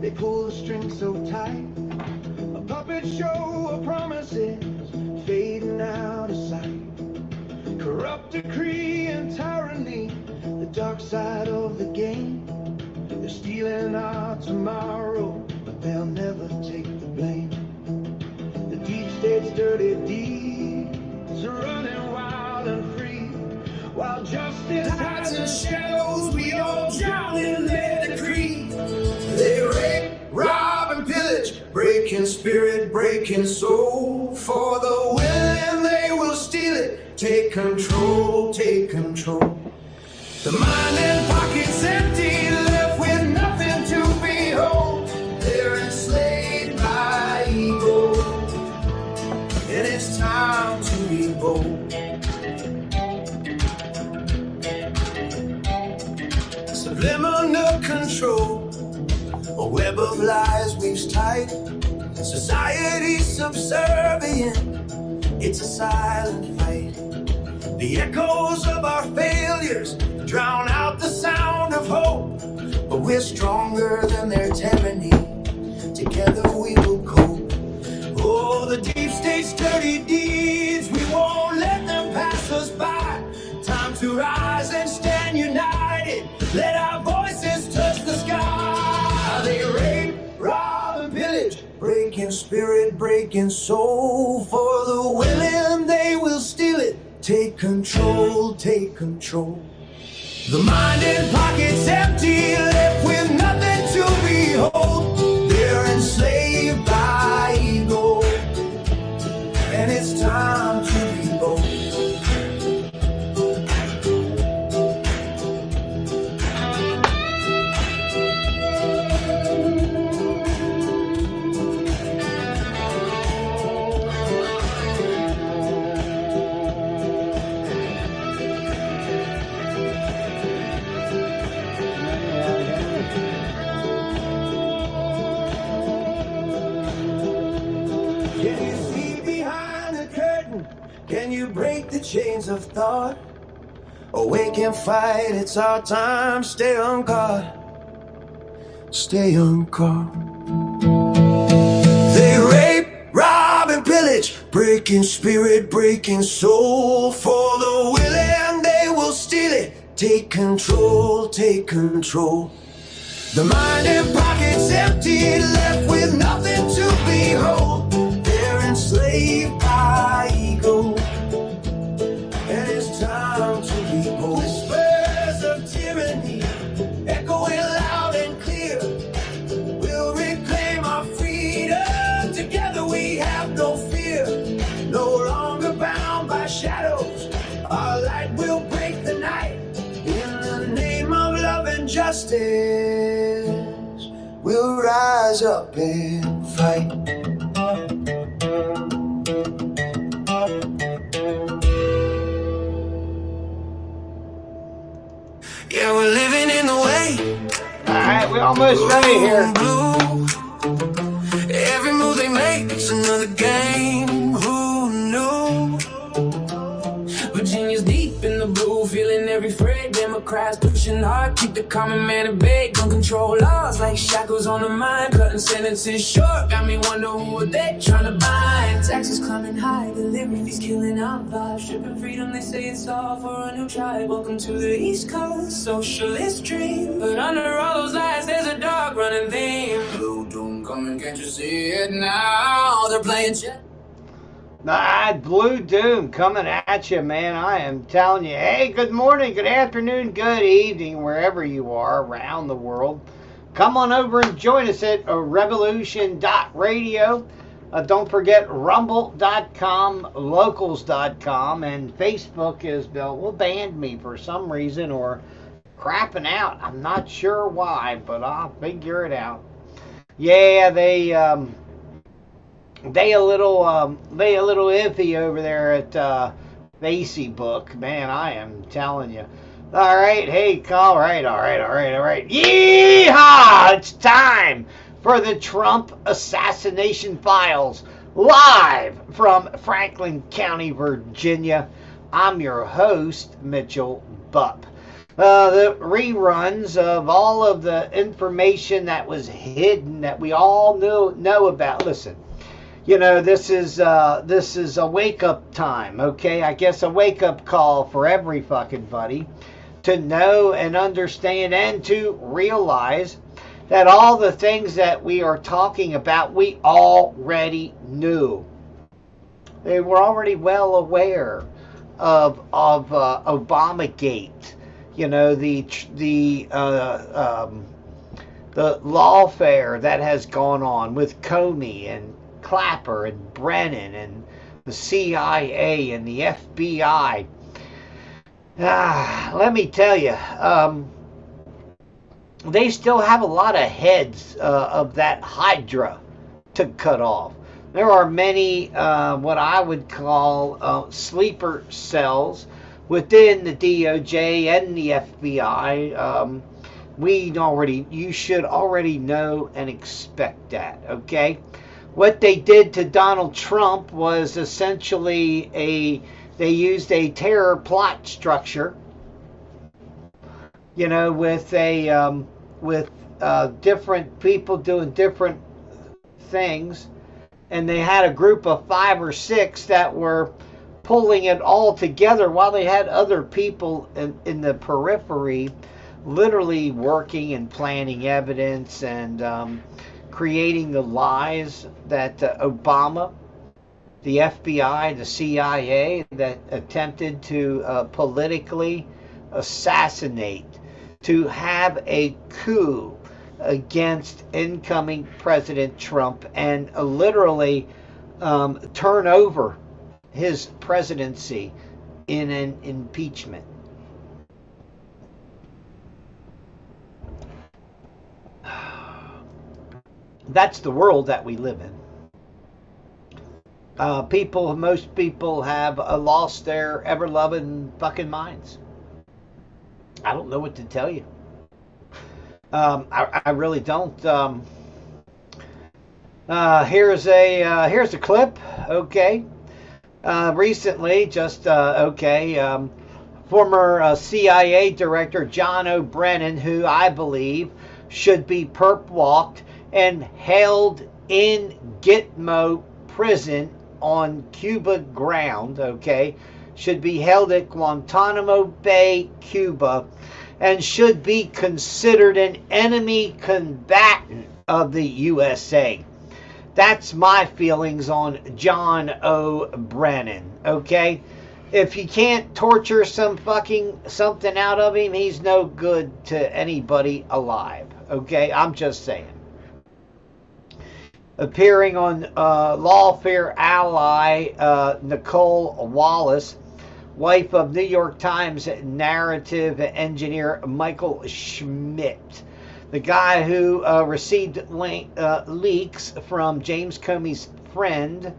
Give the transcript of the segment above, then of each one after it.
They pull the string so tight, a puppet show of promises fading out of sight. Corrupt decree and tyranny, the dark side of the game. They're stealing our tomorrow, but they'll never take the blame. The deep state's dirty deeds are running wild and free, while justice hides in shadows, we all drown in their decree. They rape, rob, and pillage, breaking spirit, breaking soul. For the willing, they will steal it. Take control, take control. The mind and pockets empty, left with nothing to behold. They're enslaved by ego, and it's time to be bold. Subliminal control, a web of lies weaves tight. Society's subservient, it's a silent fight. The echoes of our failures drown out the sound of hope, but we're stronger than their tyranny. Together we will cope. Oh, the deep state's dirty deeds, we won't let them pass us by. Time to rise and stand united. Let our voices touch the sky. They rape, rob, and pillage, breaking spirit, breaking soul. For the willing, they will steal it. Take control, take control. The mind and pockets empty, left with nothing to behold. They're enslaved by ego, and it's time to be bold. Can you break the chains of thought? Awake and fight, it's our time. Stay on guard, stay on guard. They rape, rob, and pillage, breaking spirit, breaking soul. For the willing, they will steal it. Take control, take control. The mind and pockets empty, left with nothing to behold. They're enslaved by ego, and it's time to be bold. Whispers of tyranny, echoing loud and clear. We'll reclaim our freedom. Together we have no fear. No longer bound by shadows. Our light will break the night. In the name of love and justice, we'll rise up and fight. Yeah, we're living in the way. Alright, we're almost ready here. Blue. Every move they make, it's another game. Who knew? Virginia's deep in the blue, feeling every fray. Democrats pushing hard, keep the common man at bay. Gun control laws like shackles on the mind, cutting sentences short. Got me wonder who are they trying to bind. Taxes climbing high, the liberty's killing our vibe. Stripping freedom, they say it's all for a new tribe. Welcome to the East Coast, socialist dream. But under all those lies, there's a dark running theme. Blue doom coming, can't you see it now? They're playing chess. Alright, Blue Doom coming at you, man. I am telling you. Hey, good morning, good afternoon, good evening, wherever you are around the world. Come on over and join us at revolution.radio. Don't forget rumble.com, locals.com, and Facebook is banned me for some reason or crapping out. I'm not sure why, but I'll figure it out. Yeah, they a little iffy over there at Facebook. Man, I am telling you. All right, hey, all right. Yeehaw! It's time for the Trump Assassination Files, live from Franklin County, Virginia. I'm your host, Mitchell Bupp. the reruns of all of the information that was hidden that we all know about. Listen, you know, this is a wake up time, okay? I guess a wake up call for every fucking buddy to know and understand and to realize that all the things that we are talking about we already knew. They were already well aware of Obamagate. You know, the lawfare that has gone on with Comey and Clapper and Brennan and the CIA and the FBI. Let me tell you, they still have a lot of heads of that Hydra to cut off. There are many what I would call sleeper cells within the DOJ and the FBI. You should already know and expect that, okay? What they did to Donald Trump was essentially they used a terror plot structure, you know, with different people doing different things, and they had a group of 5 or 6 that were pulling it all together while they had other people in the periphery literally working and planning evidence and creating the lies that Obama, the FBI, the CIA, that attempted to politically assassinate, to have a coup against incoming President Trump and literally turn over his presidency in an impeachment. That's the world that we live in. Most people have lost their ever-loving fucking minds. I don't know what to tell you. I really don't. Here's a clip. Okay. Recently, former CIA director John O'Brennan, who I believe should be perp walked and held in Gitmo prison on Cuba ground, okay, should be held at Guantanamo Bay, Cuba, and should be considered an enemy combatant of the USA. That's my feelings on John O'Brennan, okay? If you can't torture something out of him, he's no good to anybody alive, okay? I'm just saying. Appearing on lawfare ally Nicole Wallace, wife of New York Times narrative engineer Michael Schmidt, the guy who received leaks from James Comey's friend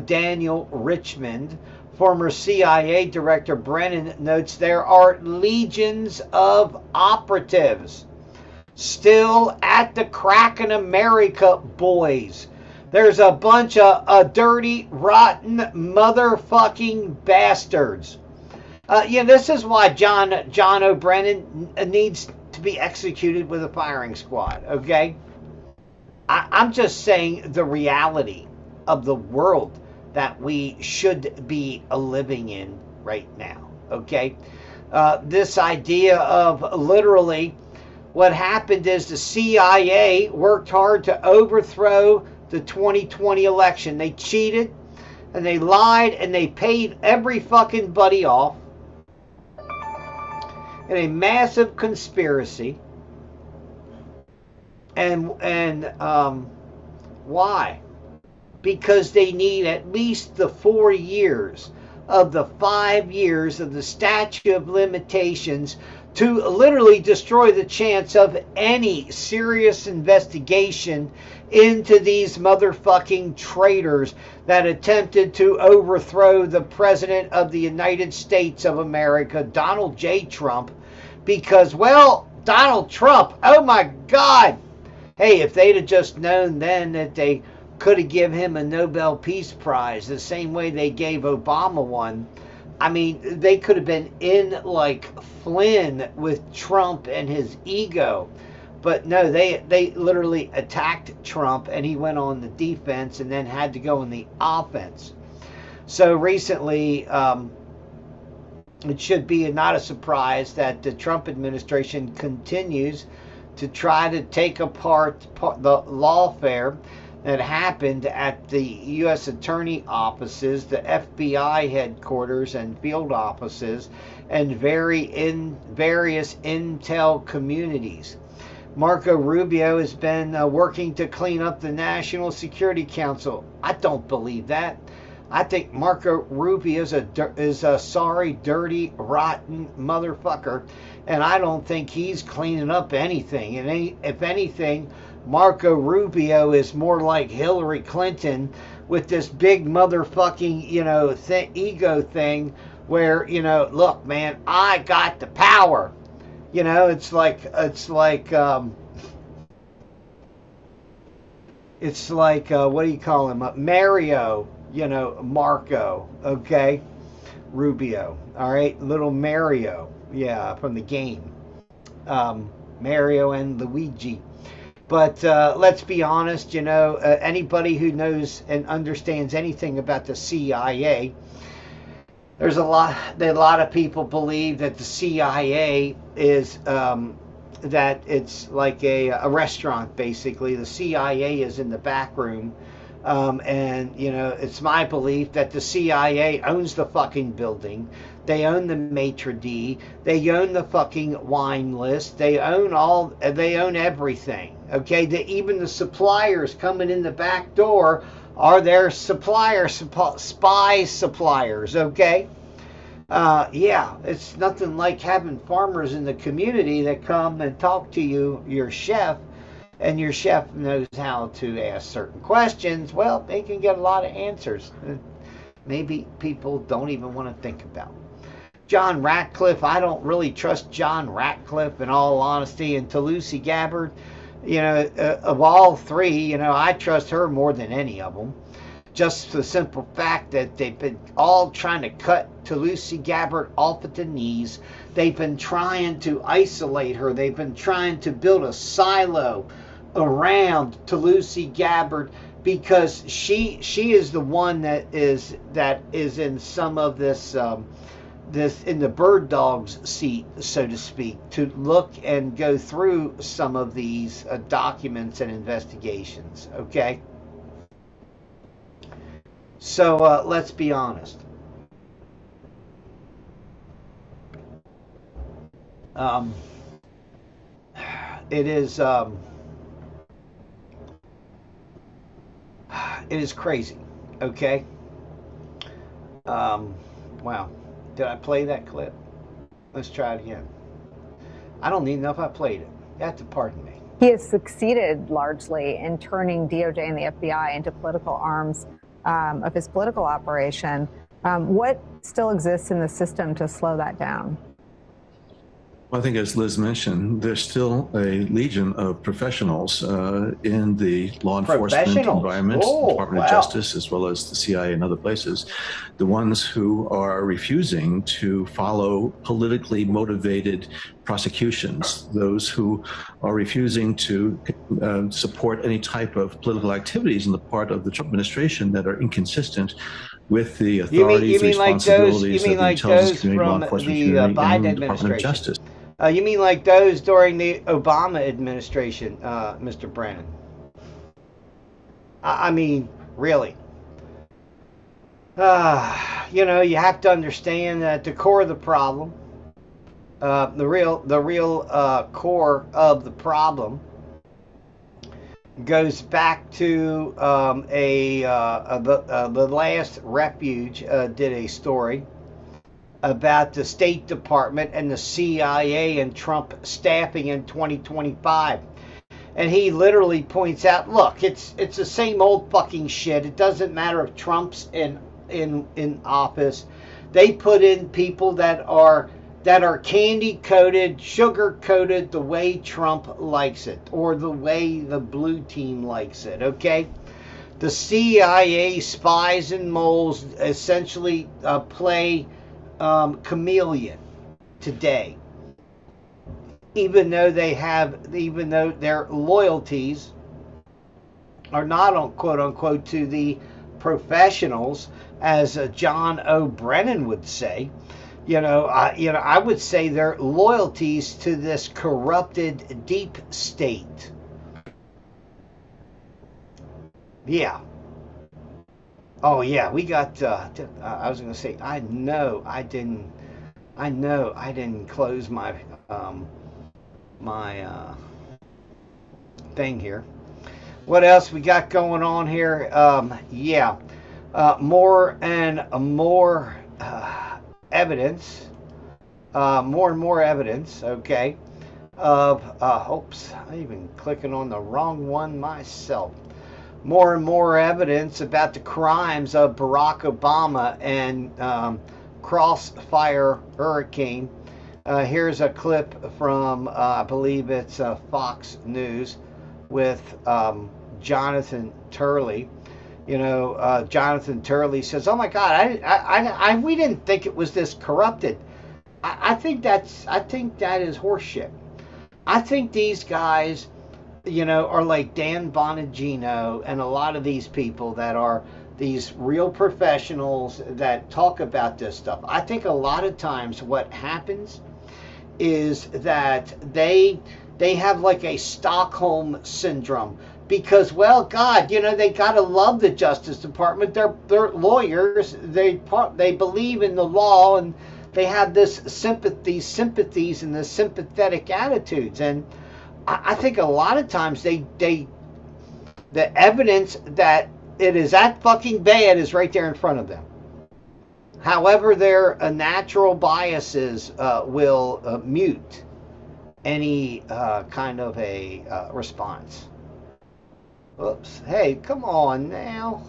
Daniel Richmond. Former CIA Director Brennan notes there are legions of operatives still at the crack in America, boys. There's a bunch of dirty, rotten, motherfucking bastards. This is why John O'Brennan needs to be executed with a firing squad, okay? I'm just saying the reality of the world that we should be living in right now, okay? This idea of literally what happened is the CIA worked hard to overthrow the 2020 election. They cheated and they lied and they paid every fucking buddy off in a massive conspiracy. And why? Because they need at least the 4 years of the 5 years of the statute of limitations to literally destroy the chance of any serious investigation into these motherfucking traitors that attempted to overthrow the President of the United States of America, Donald J. Trump, because, well, Donald Trump, oh my God. Hey, if they'd have just known then that they could have given him a Nobel Peace Prize the same way they gave Obama one, I mean, they could have been in like Flynn with Trump and his ego. But no, they literally attacked Trump, and he went on the defense and then had to go on the offense. So recently, it should be not a surprise that the Trump administration continues to try to take apart the lawfare that happened at the U.S. Attorney offices, the FBI headquarters and field offices, and various intel communities. Marco Rubio has been working to clean up the National Security Council. I don't believe that. I think Marco Rubio is a sorry, dirty, rotten motherfucker, and I don't think he's cleaning up anything. And if anything, Marco Rubio is more like Hillary Clinton with this big motherfucking, ego thing where, look, man, I got the power. It's like what do you call him? Mario, Marco, okay? Rubio, all right? Little Mario, yeah, from the game. Mario and Luigi. But let's be honest, anybody who knows and understands anything about the CIA, there's a lot of people believe that the CIA is that it's like a restaurant, basically. The CIA is in the back room, and it's my belief that the CIA owns the fucking building. They own the maitre d'. They own the fucking wine list. They own everything. Okay, even the suppliers coming in the back door are their spy suppliers, okay? Yeah, it's nothing like having farmers in the community that come and talk to your chef, and your chef knows how to ask certain questions. Well, they can get a lot of answers. Maybe people don't even want to think about. John Ratcliffe, I don't really trust John Ratcliffe in all honesty, and Tulsi Gabbard, of all three, I trust her more than any of them. Just the simple fact that they've been all trying to cut Tulsi Gabbard off at the knees. They've been trying to isolate her. They've been trying to build a silo around Tulsi Gabbard because she is the one that is in some of this in the bird dog's seat, so to speak, to look and go through some of these documents and investigations, okay? So let's be honest. It is crazy, okay? Wow. Did I play that clip? Let's try it again. I don't even know if I played it. You have to pardon me. He has succeeded largely in turning DOJ and the FBI into political arms of his political operation. What still exists in the system to slow that down? Well, I think, as Liz mentioned, there's still a legion of professionals in the law enforcement environment, the Department of Justice, as well as the CIA and other places, the ones who are refusing to follow politically motivated prosecutions, those who are refusing to support any type of political activities on the part of the Trump administration that are inconsistent with the authorities, responsibilities of the intelligence community, law enforcement community, and the Department of Justice. You mean like those during the Obama administration, Mr. Brennan? I mean, really. You have to understand that the core of the problem, the real core of the problem, goes back to the last Refuge did a story about the State Department and the CIA and Trump staffing in 2025. And he literally points out, look, it's the same old fucking shit. It doesn't matter if Trump's in office. They put in people that are candy coated, sugar coated the way Trump likes it, or the way the blue team likes it, okay? The CIA spies and moles essentially play chameleon today, even though their loyalties are not on quote unquote to the professionals, as John O'Brien would say. I would say their loyalties to this corrupted deep state. Yeah. Oh yeah, we got. I was going to say. I know I didn't close my thing here. What else we got going on here? More and more evidence. More and more evidence. Okay. Of oops, I'm even clicking on the wrong one myself. More and more evidence about the crimes of Barack Obama and Crossfire Hurricane. Here's a clip from, I believe it's Fox News with Jonathan Turley. Jonathan Turley says, "Oh my God, we didn't think it was this corrupted." I think that is horseshit. I think these guys, are like Dan Bonagino and a lot of these people that are these real professionals that talk about this stuff. I think a lot of times what happens is that they have like a Stockholm syndrome because, well, God, they gotta love the Justice Department. They're lawyers. They believe in the law and they have this sympathies and the sympathetic attitudes. And I think a lot of times the evidence that it is that fucking bad is right there in front of them. However, their natural biases will mute any kind of a response. Oops. Hey, come on now.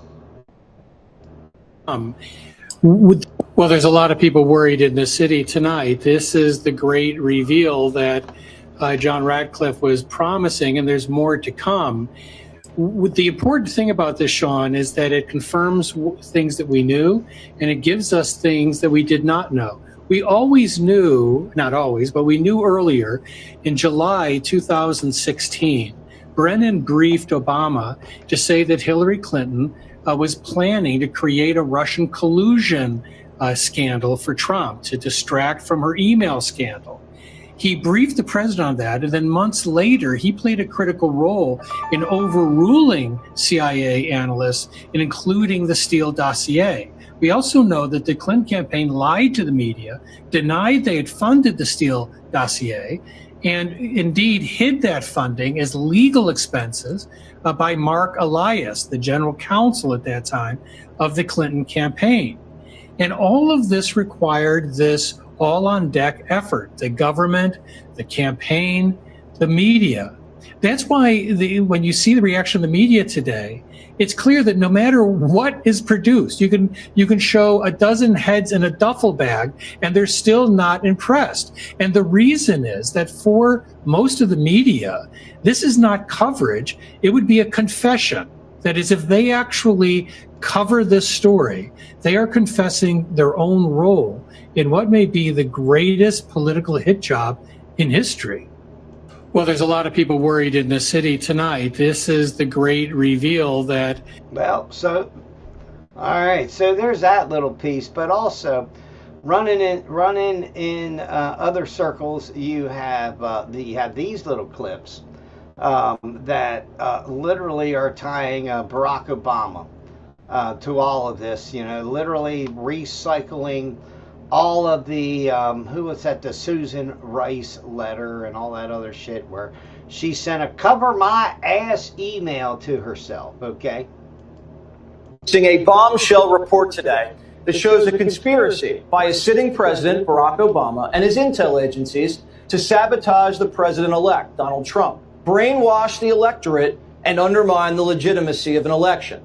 Well, there's a lot of people worried in the city tonight. This is the great reveal that John Ratcliffe was promising, and there's more to come. The important thing about this, Sean, is that it confirms things that we knew, and it gives us things that we did not know. We always knew, not always, but we knew earlier, in July 2016, Brennan briefed Obama to say that Hillary Clinton was planning to create a Russian collusion scandal for Trump to distract from her email scandal. He briefed the president on that, and then months later, he played a critical role in overruling CIA analysts and including the Steele dossier. We also know that the Clinton campaign lied to the media, denied they had funded the Steele dossier, and indeed hid that funding as legal expenses by Mark Elias, the general counsel at that time of the Clinton campaign. And all of this required this all-on-deck effort, the government, the campaign, the media. That's why when you see the reaction of the media today, it's clear that no matter what is produced, you can show a dozen heads in a duffel bag and they're still not impressed. And the reason is that for most of the media, this is not coverage, it would be a confession. That is, if they actually cover this story, they are confessing their own role in what may be the greatest political hit job in history. Well, there's a lot of people worried in the city tonight. This is the great reveal that... Well, all right, so there's that little piece, but also running in other circles, you have these little clips that literally are tying Barack Obama to all of this, literally recycling all of the, who was that, the Susan Rice letter and all that other shit where she sent a cover my ass email to herself, okay? Seeing a bombshell report today that shows a conspiracy by a sitting president, Barack Obama, and his intel agencies to sabotage the president-elect, Donald Trump, brainwash the electorate, and undermine the legitimacy of an election.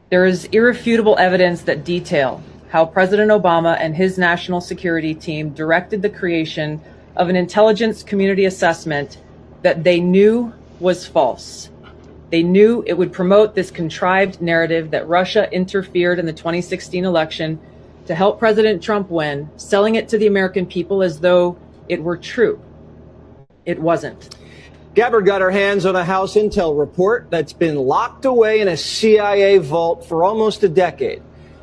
There is irrefutable evidence that detail how President Obama and his national security team directed the creation of an intelligence community assessment that they knew was false. They knew it would promote this contrived narrative that Russia interfered in the 2016 election to help President Trump win, selling it to the American people as though it were true. It wasn't. Gabbard got her hands on a House intel report that's been locked away in a CIA vault for almost a decade.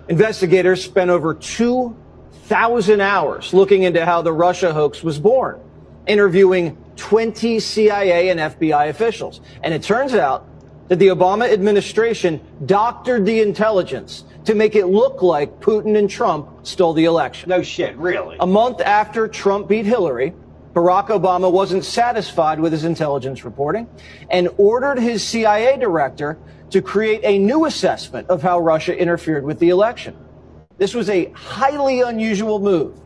Investigators spent over 2,000 hours looking into how the Russia hoax was born, interviewing 20 CIA and FBI officials. And it turns out that the Obama administration doctored the intelligence to make it look like Putin and Trump stole the election. No shit, really? A month after Trump beat Hillary, Barack Obama wasn't satisfied with his intelligence reporting and ordered his CIA director to create a new assessment of how Russia interfered with the election. This was a highly unusual move.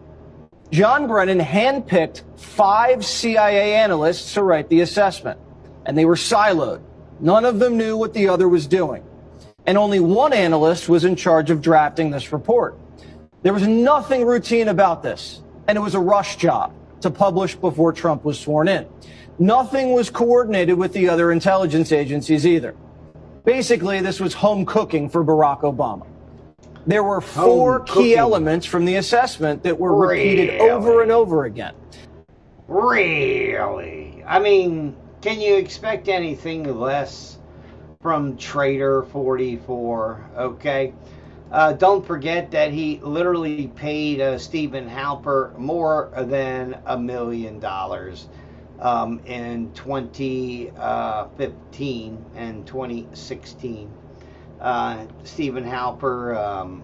John Brennan handpicked 5 CIA analysts to write the assessment, and they were siloed. None of them knew what the other was doing. And only one analyst was in charge of drafting this report. There was nothing routine about this, and it was a rush job to publish before Trump was sworn in. Nothing was coordinated with the other intelligence agencies either. Basically, this was home cooking for Barack Obama. There were 4 key elements from the assessment that were repeated over and over again. Really? I mean, can you expect anything less from Traitor 44, okay? Don't forget that he literally paid Stephen Halper more than $1 million in 2015 and 2016. Stephen Halper,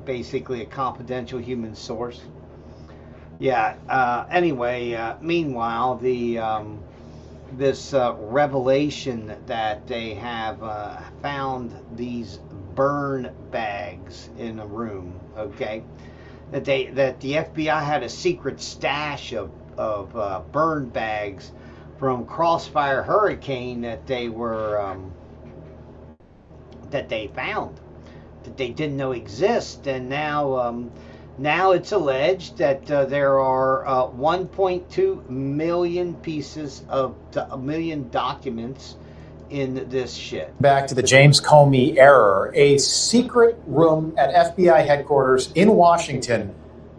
basically a confidential human source. Yeah. Anyway, meanwhile, this revelation that they have found these burn bags in a room, okay, that the FBI had a secret stash of burn bags from Crossfire Hurricane that they were that they found, that they didn't know exist, and now it's alleged that there are 1.2 million pieces of million documents in this shit. Back to the James Comey error, a secret room at FBI headquarters in Washington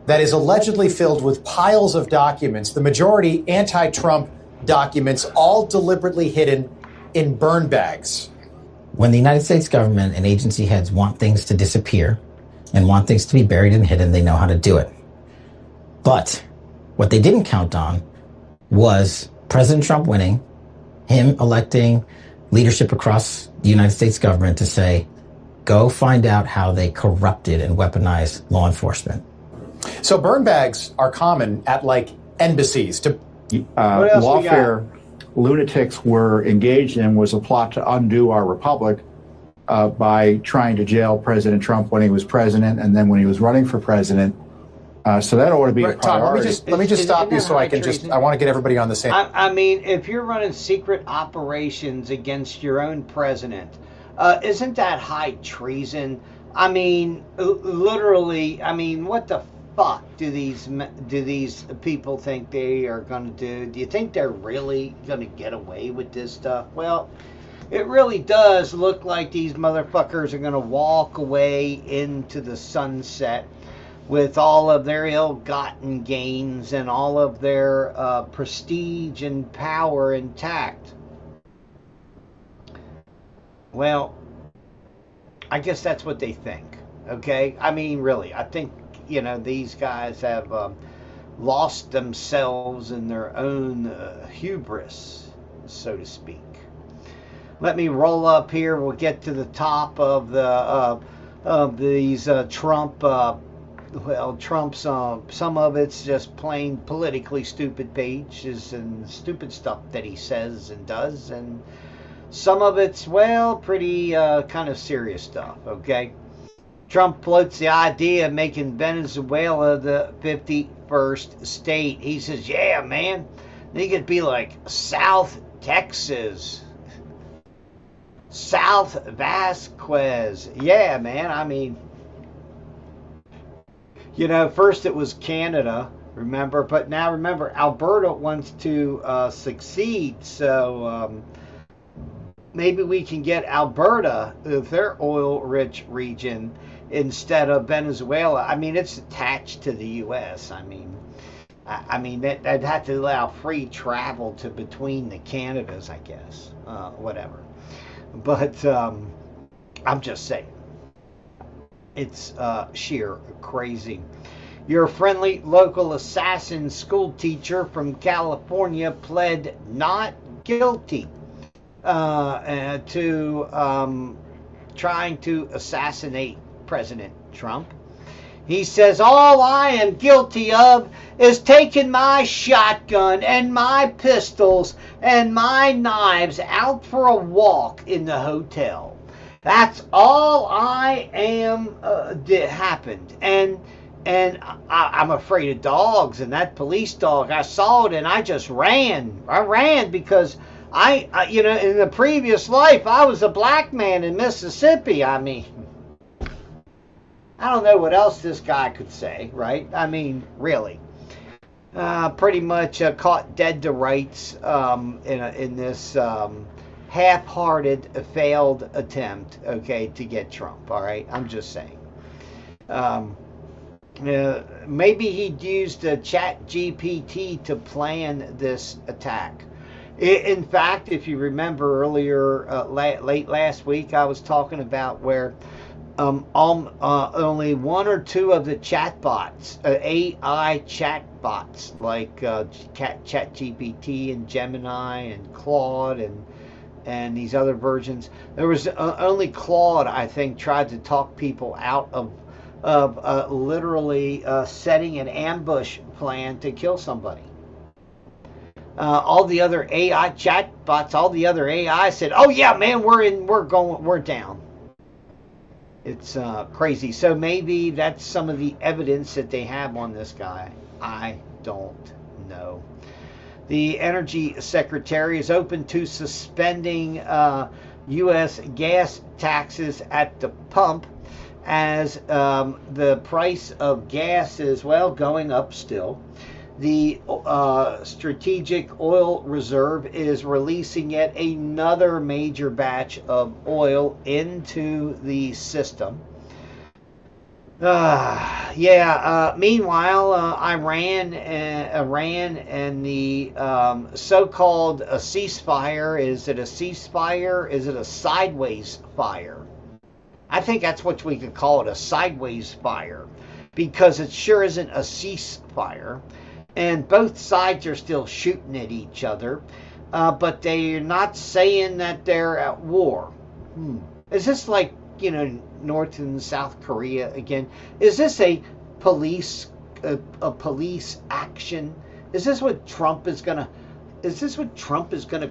that is allegedly filled with piles of documents, the majority anti-Trump documents, all deliberately hidden in burn bags. When the United States government and agency heads want things to disappear and want things to be buried and hidden, they know how to do it. But what they didn't count on was President Trump winning, him electing leadership across the United States government to say, go find out how they corrupted and weaponized law enforcement. So burn bags are common at like embassies. Lawfare lunatics were engaged in was a plot to undo our republic by trying to jail President Trump when he was president and then when he was running for president. So that ought to be a priority. Tom, let me just stop you so I can I want to get everybody on the same. I mean, if you're running secret operations against your own president, isn't that high treason? I mean, literally, I mean, what the fuck do these people think they are going to do? Do you think they're really going to get away with this stuff? Well, it really does look like these motherfuckers are going to walk away into the sunset with all of their ill-gotten gains and all of their prestige and power intact. Well, I guess that's what they think, okay? I mean, really, I think, you know, these guys have lost themselves in their own hubris, so to speak. Let me roll up here. We'll get to the top of these Trump. Well, Trump's some of it's just plain politically stupid pages and stupid stuff that he says and does, and some of it's, well, pretty kind of serious stuff. Okay. Trump floats the idea of making Venezuela the 51st state. He says, yeah, man, they could be like South Texas, South Vasquez. Yeah, man, I mean, you know, first it was Canada, remember? But now remember, Alberta wants to succeed, so maybe we can get Alberta, their oil-rich region, instead of Venezuela. I mean, it's attached to the U.S. I mean, they'd have to allow free travel to between the Canadas, I guess. Whatever. But I'm just saying, it's sheer crazy. Your friendly local assassin school teacher from California pled not guilty to trying to assassinate President Trump. He says, all I am guilty of is taking my shotgun and my pistols and my knives out for a walk in the hotel. That's all I am happened. And I'm afraid of dogs, and that police dog, I saw it and I just ran. I ran because I in the previous life, I was a black man in Mississippi. I mean, I don't know what else this guy could say, right? I mean, really. Pretty much caught dead to rights in this half-hearted, failed attempt, okay, to get Trump, all right? I'm just saying. Maybe he'd used ChatGPT to plan this attack. In fact, if you remember earlier, late last week, I was talking about where only one or two of the chatbots, AI chatbots like ChatGPT and Gemini and Claude and these other versions. There was only Claude, I think, tried to talk people out of literally setting an ambush plan to kill somebody. All the other AI chatbots, all the other AI said, "Oh yeah, man, we're down." It's crazy. So maybe that's some of the evidence that they have on this guy. I don't know. The Energy Secretary is open to suspending U.S. gas taxes at the pump as the price of gas is, well, going up still. The Strategic Oil Reserve is releasing yet another major batch of oil into the system. Meanwhile, Iran and the so-called ceasefire, is it a ceasefire? Is it a sideways fire? I think that's what we could call it, a sideways fire, because it sure isn't a ceasefire. And both sides are still shooting at each other, but they're not saying that they're at war. Is this like, North and South Korea again? Is this a police action? Is this what Trump is gonna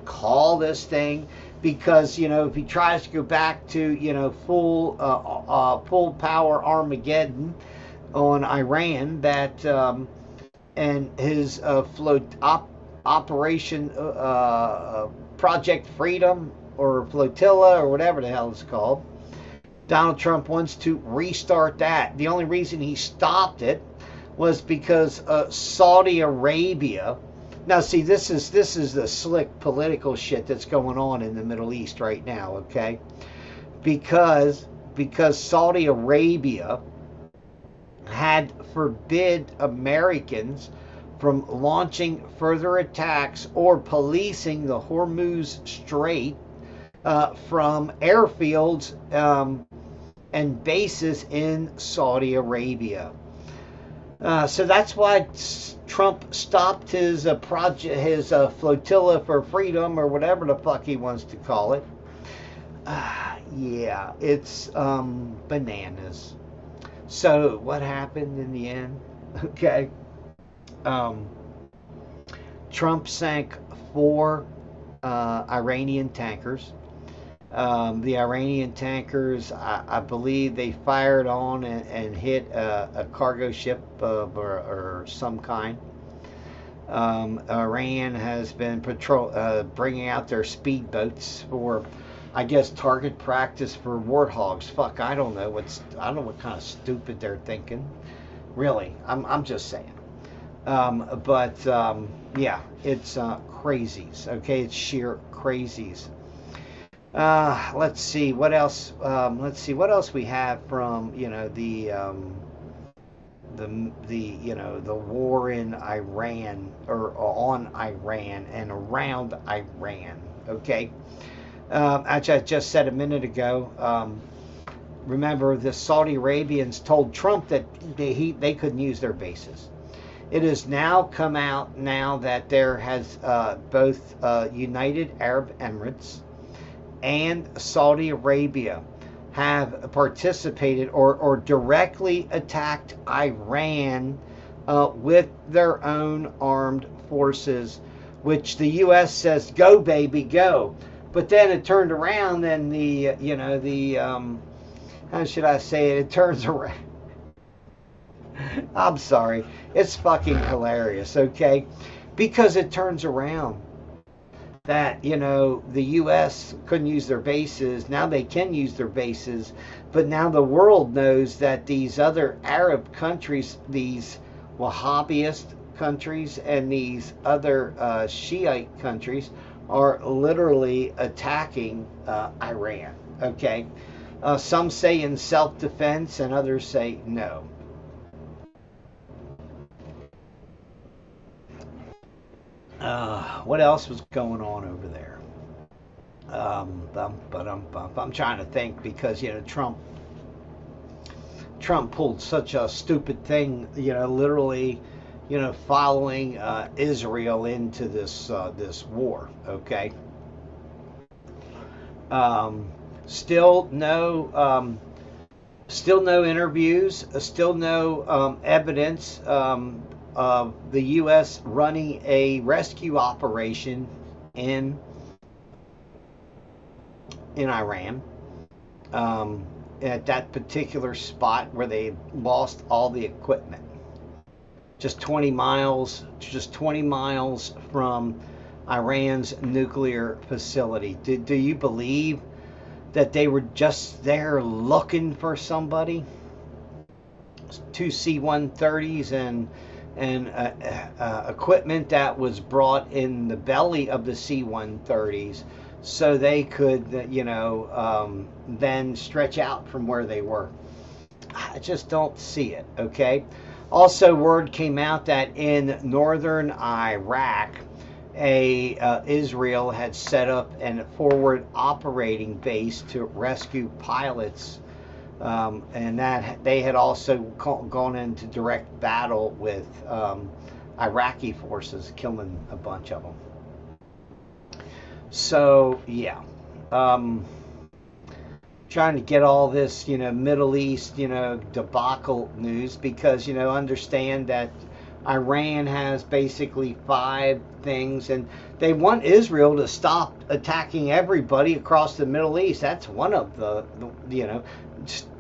call this thing? Because if he tries to go back to full power Armageddon on Iran, that and his operation Project Freedom or Flotilla or whatever the hell it's called, Donald Trump wants to restart that. The only reason he stopped it was because Saudi Arabia. Now, see, this is the slick political shit that's going on in the Middle East right now, okay? Because Saudi Arabia had forbid Americans from launching further attacks or policing the Hormuz Strait from airfields and bases in Saudi Arabia. So that's why Trump stopped his flotilla for freedom, or whatever the fuck he wants to call it. Yeah, it's bananas. So what happened in the end? Okay. Trump sank 4 Iranian tankers. The Iranian tankers, I believe they fired on and hit a cargo ship or some kind. Iran has been bringing out their speedboats for, I guess, target practice for warthogs. Fuck, I don't know what kind of stupid they're thinking. Really, I'm just saying. Yeah, it's crazies. Okay, it's sheer crazies. Let's see what else. Let's see what else we have from the war in Iran, or on Iran and around Iran. Okay, as I just said a minute ago. Remember, the Saudi Arabians told Trump that they couldn't use their bases. It has now come out now that there has both United Arab Emirates and Saudi Arabia have participated or directly attacked Iran with their own armed forces, which the U.S. says, go, baby, go. But then it turned around and how should I say it? It turns around. I'm sorry. It's fucking hilarious, okay? Because it turns around that, the U.S. couldn't use their bases. Now they can use their bases. But now the world knows that these other Arab countries, these Wahhabist countries, and these other Shiite countries are literally attacking Iran, okay? Some say in self-defense and others say no. What else was going on over there? I'm trying to think because, Trump pulled such a stupid thing, literally, following Israel into this war, okay? Still no interviews, still no evidence of the U.S. running a rescue operation in Iran at that particular spot where they lost all the equipment. Just 20 miles from Iran's nuclear facility. Do you believe that they were just there looking for somebody? 2 C-130s and equipment that was brought in the belly of the C-130s so they could, then stretch out from where they were. I just don't see it, okay? Also, word came out that in northern Iraq, Israel had set up a forward operating base to rescue pilots, and that they had also gone into direct battle with Iraqi forces, killing a bunch of them. So yeah, trying to get all this Middle East debacle news because understand that Iran has basically 5 things, and they want Israel to stop attacking everybody across the Middle East. That's one of the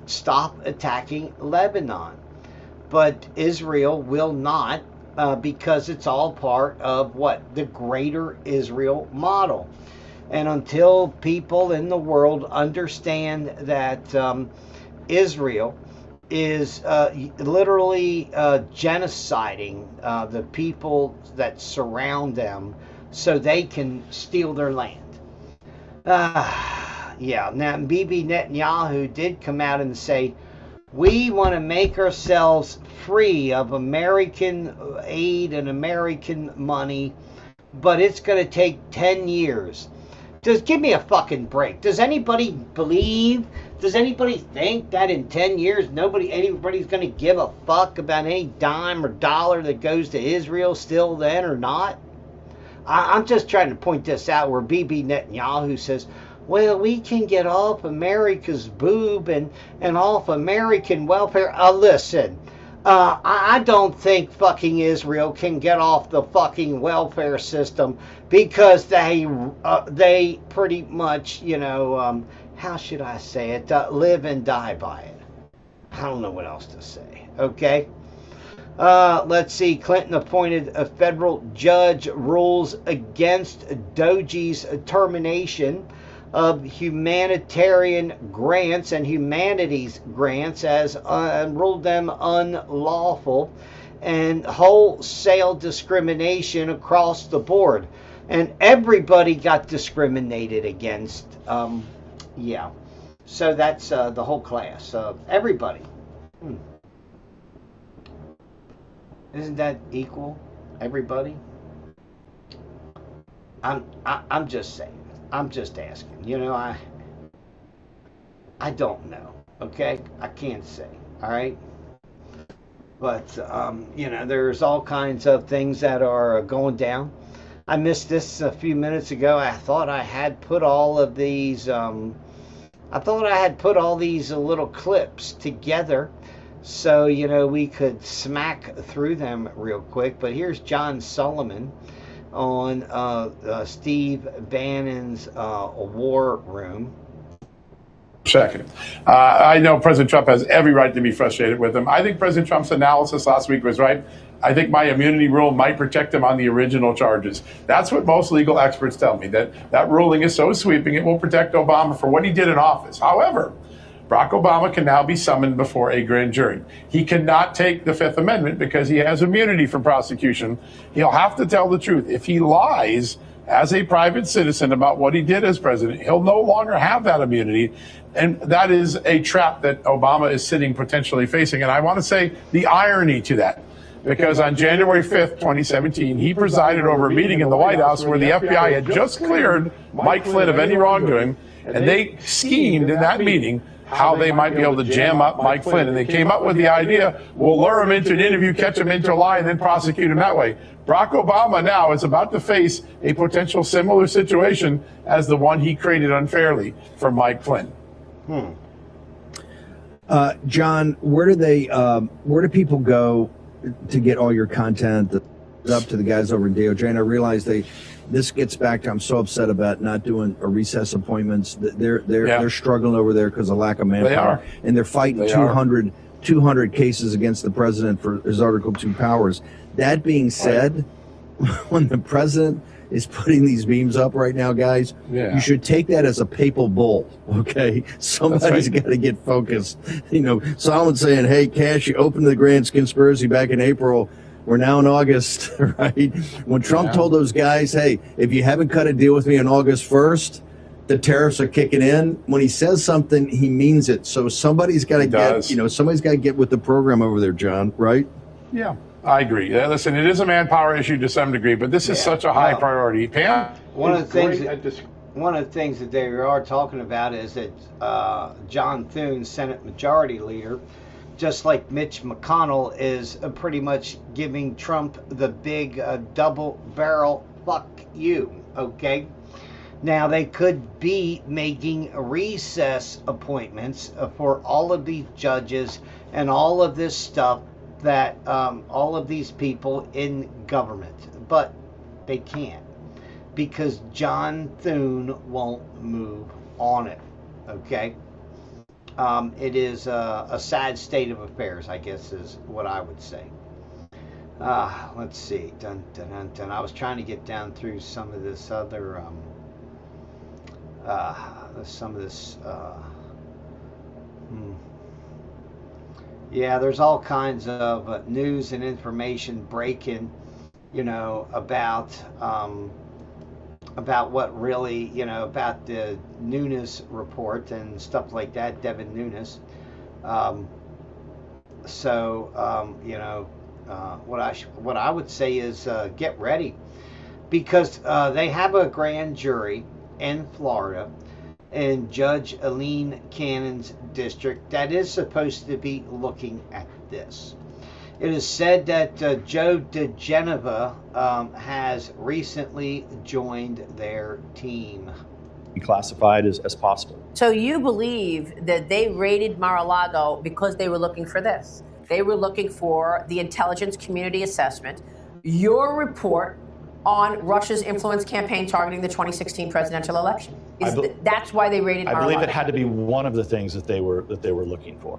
stop attacking Lebanon. But Israel will not, because it's all part of what? The greater Israel model. And until people in the world understand that Israel is literally genociding the people that surround them so they can steal their land. Yeah, now Bibi Netanyahu did come out and say, we want to make ourselves free of American aid and American money, but it's going to take 10 years. Just give me a fucking break. Does anybody believe, does anybody think that in 10 years anybody's going to give a fuck about any dime or dollar that goes to Israel still then or not? I'm just trying to point this out where Bibi Netanyahu says, well, we can get off America's boob and off American welfare. Listen, I don't think fucking Israel can get off the fucking welfare system because they pretty much, how should I say it, live and die by it. I don't know what else to say, okay? Let's see, Clinton appointed a federal judge rules against Doge's termination of humanitarian grants and humanities grants as ruled them unlawful and wholesale discrimination across the board. And everybody got discriminated against. Yeah. So that's the whole class. Everybody. Isn't that equal? Everybody? I'm just saying. I'm just asking. You know, I don't know. Okay? I can't say. All right? But, you know, there's all kinds of things that are going down. I missed this a few minutes ago. I thought I had put all of these, little clips together so, you know, we could smack through them real quick. But here's John Sullivan on Steve Bannon's war room. Second, I know President Trump has every right to be frustrated with him. I think President Trump's analysis last week was right. I think my immunity rule might protect him on the original charges. That's what most legal experts tell me, that ruling is so sweeping it will protect Obama for what he did in office. However, Barack Obama can now be summoned before a grand jury. He cannot take the Fifth Amendment because he has immunity from prosecution. He'll have to tell the truth. If he lies as a private citizen about what he did as president, he'll no longer have that immunity. And that is a trap that Obama is sitting potentially facing. And I want to say the irony to that, because on January 5th, 2017, he presided over a meeting in the White House where the FBI had just cleared Mike Flynn of any wrongdoing, and they schemed in that meeting how they might be able to jam up Mike Flynn. And they came up with the idea, we'll lure him into an interview, catch him into a lie, and then prosecute him that way. Barack Obama now is about to face a potential similar situation as the one he created unfairly for Mike Flynn. John, where do people go to get all your content? Up to the guys over in DOJ, and I realize this gets back to, I'm so upset about not doing a recess appointments. They're struggling over there because of lack of manpower. They are. And they're fighting 200 cases against the president for his Article 2 powers. That being said, when the president is putting these beams up right now, guys, you should take that as a papal bull, okay? Somebody's got to get focused. You know, Solomon's saying, hey, Cash, you opened the grand conspiracy back in April. We're now in August, right? When Trump told those guys, hey, if you haven't cut a deal with me on August 1st, the tariffs are kicking in. When he says something, he means it. So somebody's got to get with the program over there, John, right? Yeah, I agree. Listen, it is a manpower issue to some degree, but this is such a high priority. Pam? One of the things that they are talking about is that John Thune, Senate Majority Leader, just like Mitch McConnell, is pretty much giving Trump the big double barrel fuck you, okay? Now, they could be making recess appointments for all of these judges and all of this stuff that all of these people in government, but they can't because John Thune won't move on it, okay? It is a sad state of affairs, I guess, is what I would say. Let's see. Dun, dun, dun, dun. I was trying to get down through some of this other, Yeah, there's all kinds of news and information breaking, you know, about what really, you know, about the Nunes report and stuff like that, Devin Nunes. You know, what I would say is get ready, because they have a grand jury in Florida in Judge Eileen Cannon's district that is supposed to be looking at this. It is said that Joe DeGeneva has recently joined their team. Classified as possible. So you believe that they raided Mar-a-Lago because they were looking for this? They were looking for the intelligence community assessment, your report on Russia's influence campaign targeting the 2016 presidential election. That's why they raided Mar-a-Lago? I believe it had to be one of the things that they were looking for.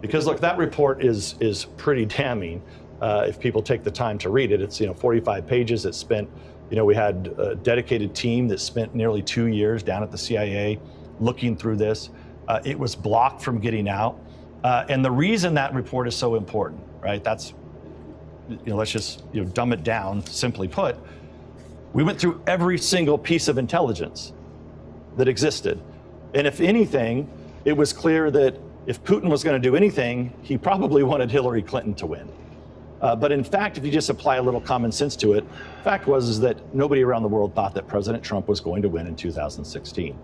Because look, that report is pretty damning. If people take the time to read it, it's 45 pages. It spent, we had a dedicated team that spent nearly 2 years down at the CIA looking through this. It was blocked from getting out, and the reason that report is so important, right? That's, let's just dumb it down. Simply put, We went through every single piece of intelligence that existed. And if anything, it was clear that if Putin was going to do anything, he probably wanted Hillary Clinton to win. But in fact, if you just apply a little common sense to it, the fact was that nobody around the world thought that President Trump was going to win in 2016.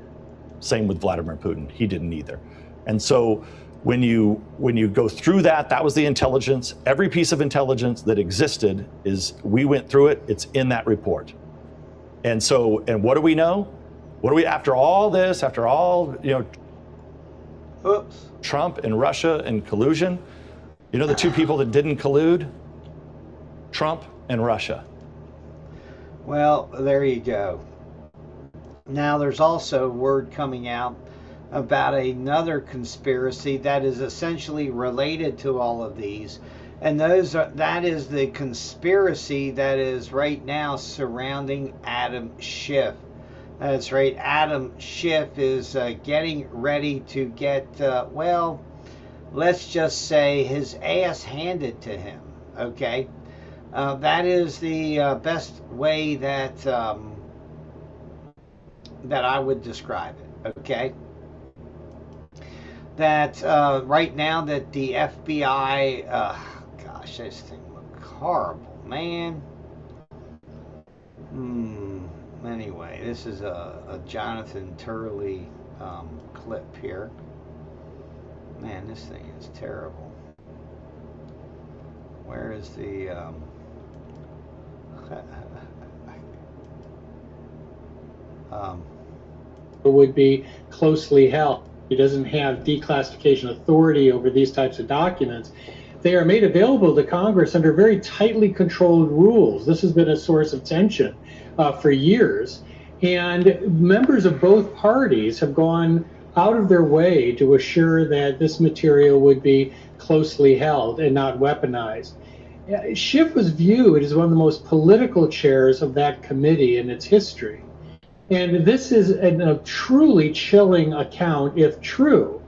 Same with Vladimir Putin. He didn't either. And so when you go through that, that was the intelligence. Every piece of intelligence that existed we went through it. It's in that report. And what do we know? What do we, after all this, after all, Trump and Russia and collusion, the two people that didn't collude? Trump and Russia. Well, there you go. Now, there's also word coming out about another conspiracy that is essentially related to all of these. And that is the conspiracy that is right now surrounding Adam Schiff. That's right. Adam Schiff is getting ready to get, let's just say his ass handed to him. Okay. That is the best way that I would describe it. Okay. That right now that the FBI, gosh, this thing looks horrible, man. Anyway, this is a Jonathan Turley clip here. Man, this thing is terrible. Where is the would be closely held. He doesn't have declassification authority over these types of documents. They are made available to Congress under very tightly controlled rules. This has been a source of tension for years. And members of both parties have gone out of their way to assure that this material would be closely held and not weaponized. Schiff was viewed as one of the most political chairs of that committee in its history. And this is a truly chilling account, if true.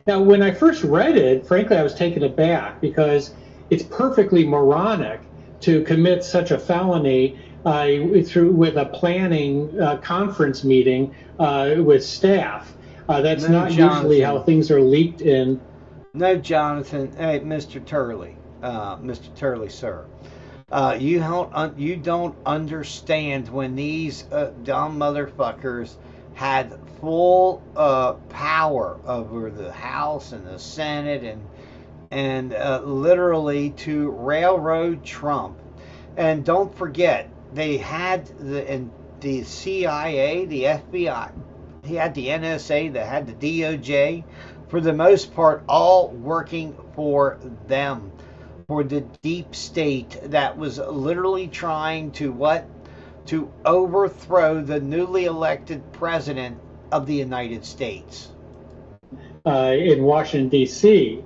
Now, when I first read it, frankly, I was taken aback because it's perfectly moronic to commit such a felony with a planning conference meeting with staff. That's not usually how things are leaked in. No, Jonathan. Hey, Mr. Turley, sir. You don't understand when these dumb motherfuckers had full power over the House and the Senate and literally to railroad Trump. And don't forget, they had the CIA, the FBI, he had the NSA, they had the DOJ, for the most part, all working for them. For the deep state that was literally trying to overthrow the newly elected president of the United States. In Washington, D.C.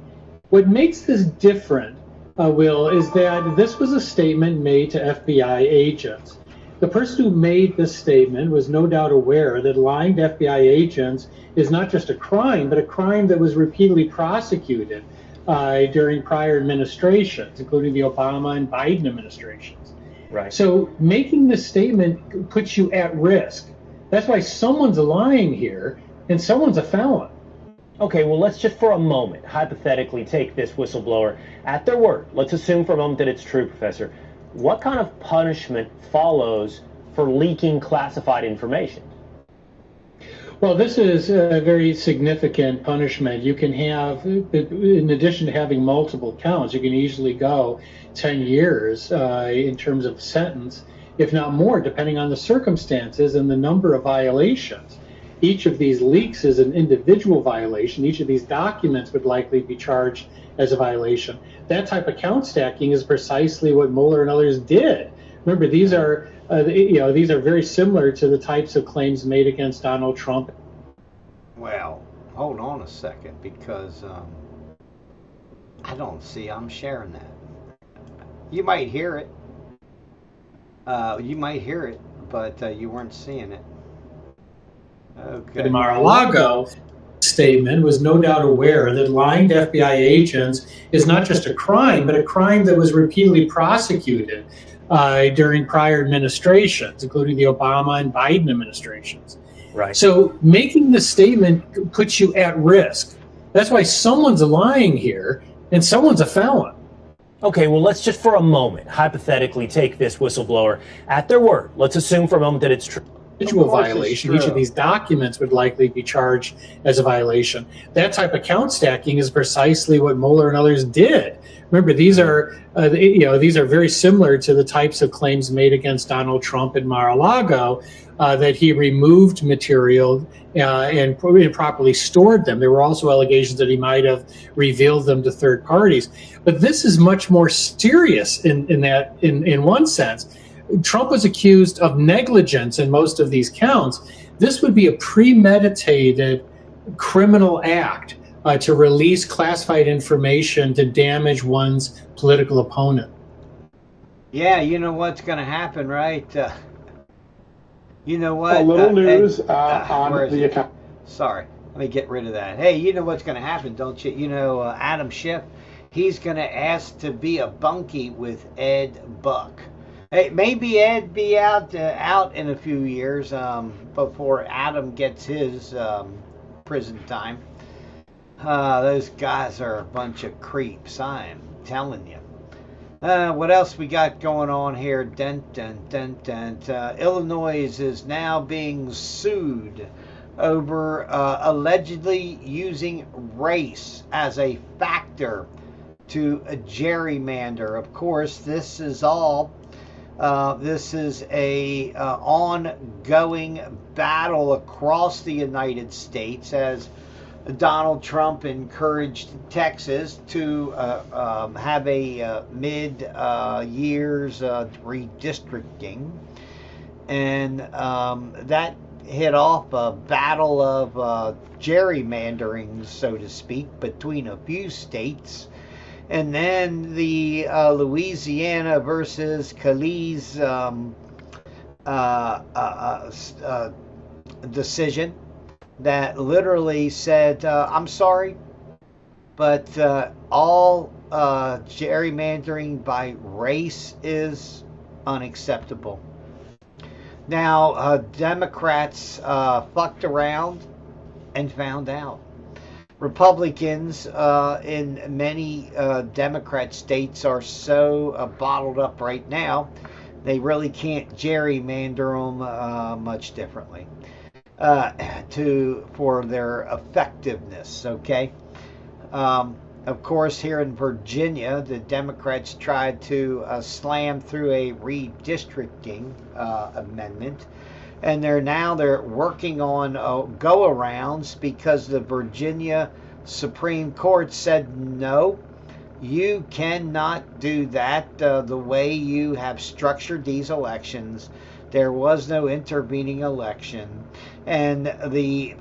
What makes this different, Will, is that this was a statement made to FBI agents. The person who made this statement was no doubt aware that lying to FBI agents is not just a crime, but a crime that was repeatedly prosecuted during prior administrations, including the Obama and Biden administrations. Right. So making this statement puts you at risk. That's why someone's lying here and someone's a felon. Okay, well, let's just for a moment hypothetically take this whistleblower at their word. Let's assume for a moment that it's true, Professor. What kind of punishment follows for leaking classified information? Well, this is a very significant punishment. You can have, in addition to having multiple counts, you can easily go 10 years in terms of sentence, if not more, depending on the circumstances and the number of violations. Each of these leaks is an individual violation. Each of these documents would likely be charged as a violation. That type of count stacking is precisely what Mueller and others did. Remember, these are these are very similar to the types of claims made against Donald Trump. Well, hold on a second, because I don't see I'm sharing that. You might hear it. But you weren't seeing it. Okay. The Mar-a-Lago statement was no doubt aware that lying to FBI agents is not just a crime, but a crime that was repeatedly prosecuted during prior administrations, including the Obama and Biden administrations. Right. So making this statement puts you at risk. That's why someone's lying here and someone's a felon. Okay, well, let's just for a moment hypothetically take this whistleblower at their word. Let's assume for a moment that it's true. Individual violation. Each of these documents would likely be charged as a violation. That type of count stacking is precisely what Mueller and others did. Remember, these are these are very similar to the types of claims made against Donald Trump in Mar-a-Lago, that he removed material and improperly stored them. There were also allegations that he might have revealed them to third parties. But this is much more serious in one sense. Trump was accused of negligence in most of these counts. This would be a premeditated criminal act to release classified information to damage one's political opponent. Yeah, you know what's going to happen, right? You know what? A little news on the account. Sorry, let me get rid of that. Hey, you know what's going to happen, don't you? You know, Adam Schiff, he's going to ask to be a bunkie with Ed Buck. Hey, maybe Ed be out in a few years before Adam gets his prison time. Those guys are a bunch of creeps, I am telling you. What else we got going on here? Illinois is now being sued over allegedly using race as a factor to a gerrymander. Of course, this is all. This is a ongoing battle across the United States as Donald Trump encouraged Texas to have a mid-years redistricting, and that hit off a battle of gerrymandering, so to speak, between a few states. And then the Louisiana versus Calais decision that literally said, I'm sorry, but all gerrymandering by race is unacceptable. Now, Democrats fucked around and found out. Republicans in many Democrat states are so bottled up right now, they really can't gerrymander them much differently for their effectiveness. Okay. Of course, here in Virginia, the Democrats tried to slam through a redistricting amendment. And they're working on go-arounds because the Virginia Supreme Court said, no, you cannot do that the way you have structured these elections. There was no intervening election. And the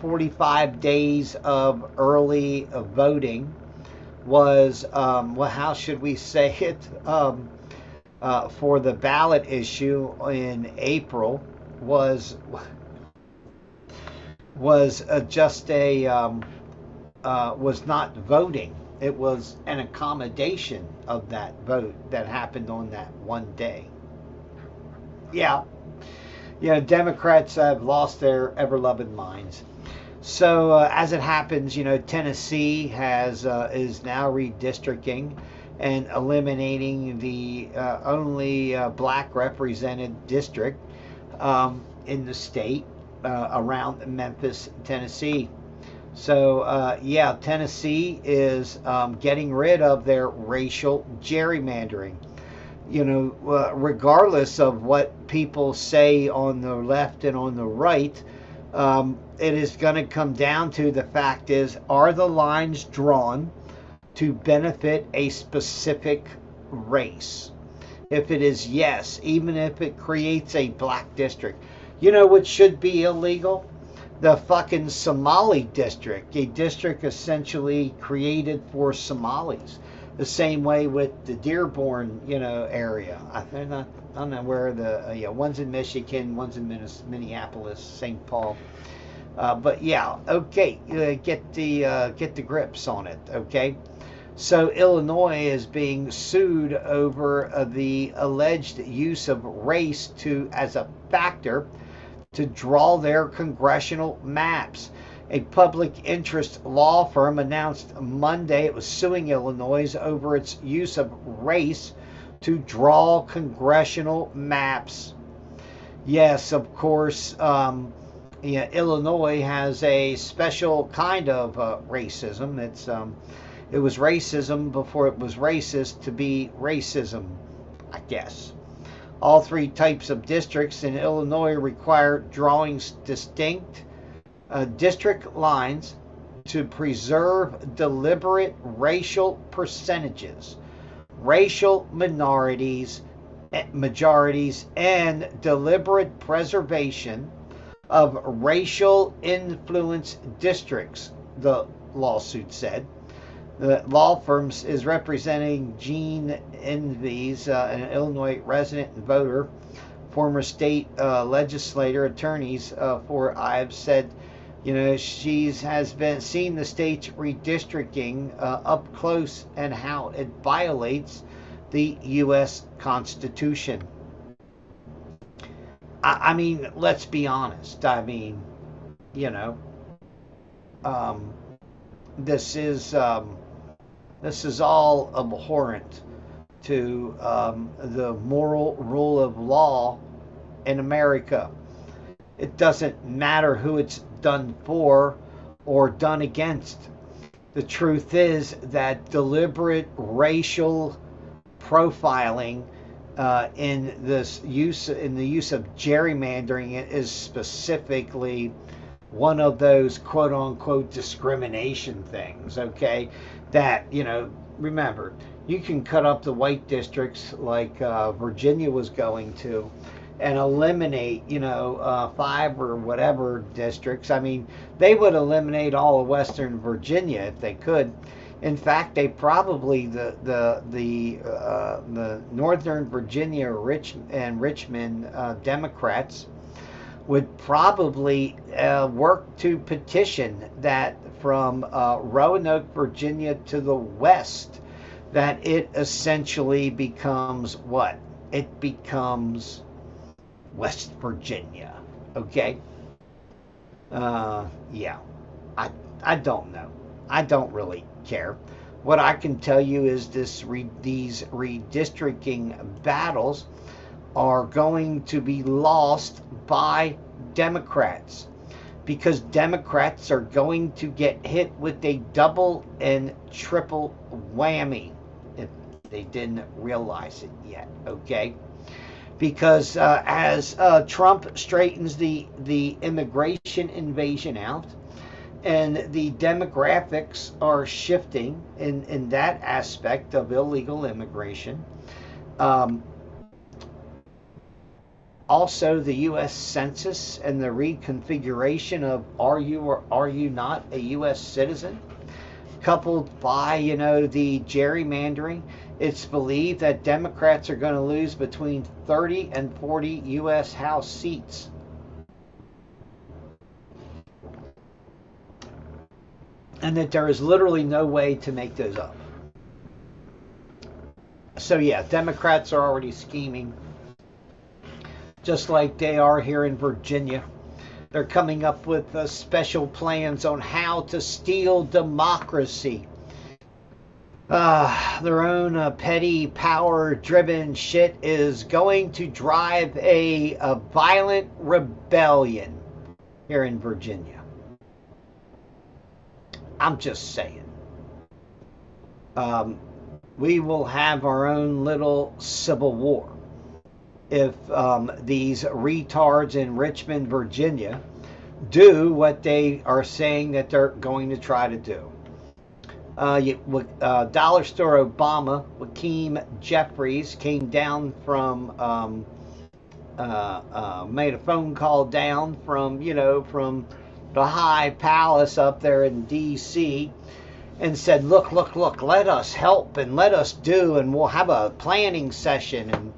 45 days of early voting was, well, how should we say it? For the ballot issue in April was just was not voting. It was an accommodation of that vote that happened on that one day. Yeah, Democrats have lost their ever-loving minds. So as it happens, Tennessee is now redistricting and eliminating the only black represented district in the state around Memphis, Tennessee. So, Tennessee is getting rid of their racial gerrymandering. Regardless of what people say on the left and on the right, it is going to come down to the fact is, are the lines drawn to benefit a specific race? If it is yes, even if it creates a black district. You know what should be illegal? The fucking Somali district. A district essentially created for Somalis. The same way with the Dearborn, area. I don't know where the one's in Michigan, one's in Minneapolis, St. Paul. But yeah, okay, get the grips on it, okay. So Illinois is being sued over the alleged use of race as a factor to draw their congressional maps. A public interest law firm announced Monday it was suing Illinois over its use of race to draw congressional maps. Yes, of course, Illinois has a special kind of racism. It was racism before it was racist to be racism, I guess. All three types of districts in Illinois require drawing distinct district lines to preserve deliberate racial percentages, racial majorities, and deliberate preservation of racial influence districts, the lawsuit said. The law firm is representing Jean Envies, an Illinois resident and voter, former state legislator. Attorneys for Ives said, she has been seen the state's redistricting up close and how it violates the U.S. Constitution. I mean, let's be honest. I mean, this is all abhorrent to the moral rule of law in America. It doesn't matter who it's done for or done against. The truth is that deliberate racial profiling in the use of gerrymandering is specifically one of those quote unquote discrimination things, okay? That, remember, you can cut up the white districts like Virginia was going to and eliminate, 5 or whatever districts. I mean, they would eliminate all of Western Virginia if they could. In fact, they probably the Northern Virginia and Richmond Democrats would probably work to petition that from Roanoke, Virginia to the west, that it essentially becomes what? It becomes West Virginia. Okay? Yeah. I don't know. I don't really care. What I can tell you is these redistricting battles are going to be lost by Democrats, because Democrats are going to get hit with a double and triple whammy if they didn't realize it yet, okay? Because as Trump straightens the immigration invasion out, and the demographics are shifting in that aspect of illegal immigration. Also, the U.S. Census and the reconfiguration of are you or are you not a U.S. citizen, coupled by, the gerrymandering, it's believed that Democrats are going to lose between 30 and 40 U.S. House seats. And that there is literally no way to make those up. So yeah, Democrats are already scheming, just like they are here in Virginia. They're coming up with special plans on how to steal democracy. Their own petty, power-driven shit is going to drive a violent rebellion here in Virginia. I'm just saying. We will have our own little civil war if these retards in Richmond, Virginia do what they are saying that they're going to try to do. Dollar Store Obama, Hakeem Jeffries, came down from, made a phone call down from, from the high palace up there in D.C. and said, look, let us help and let us do, and we'll have a planning session, and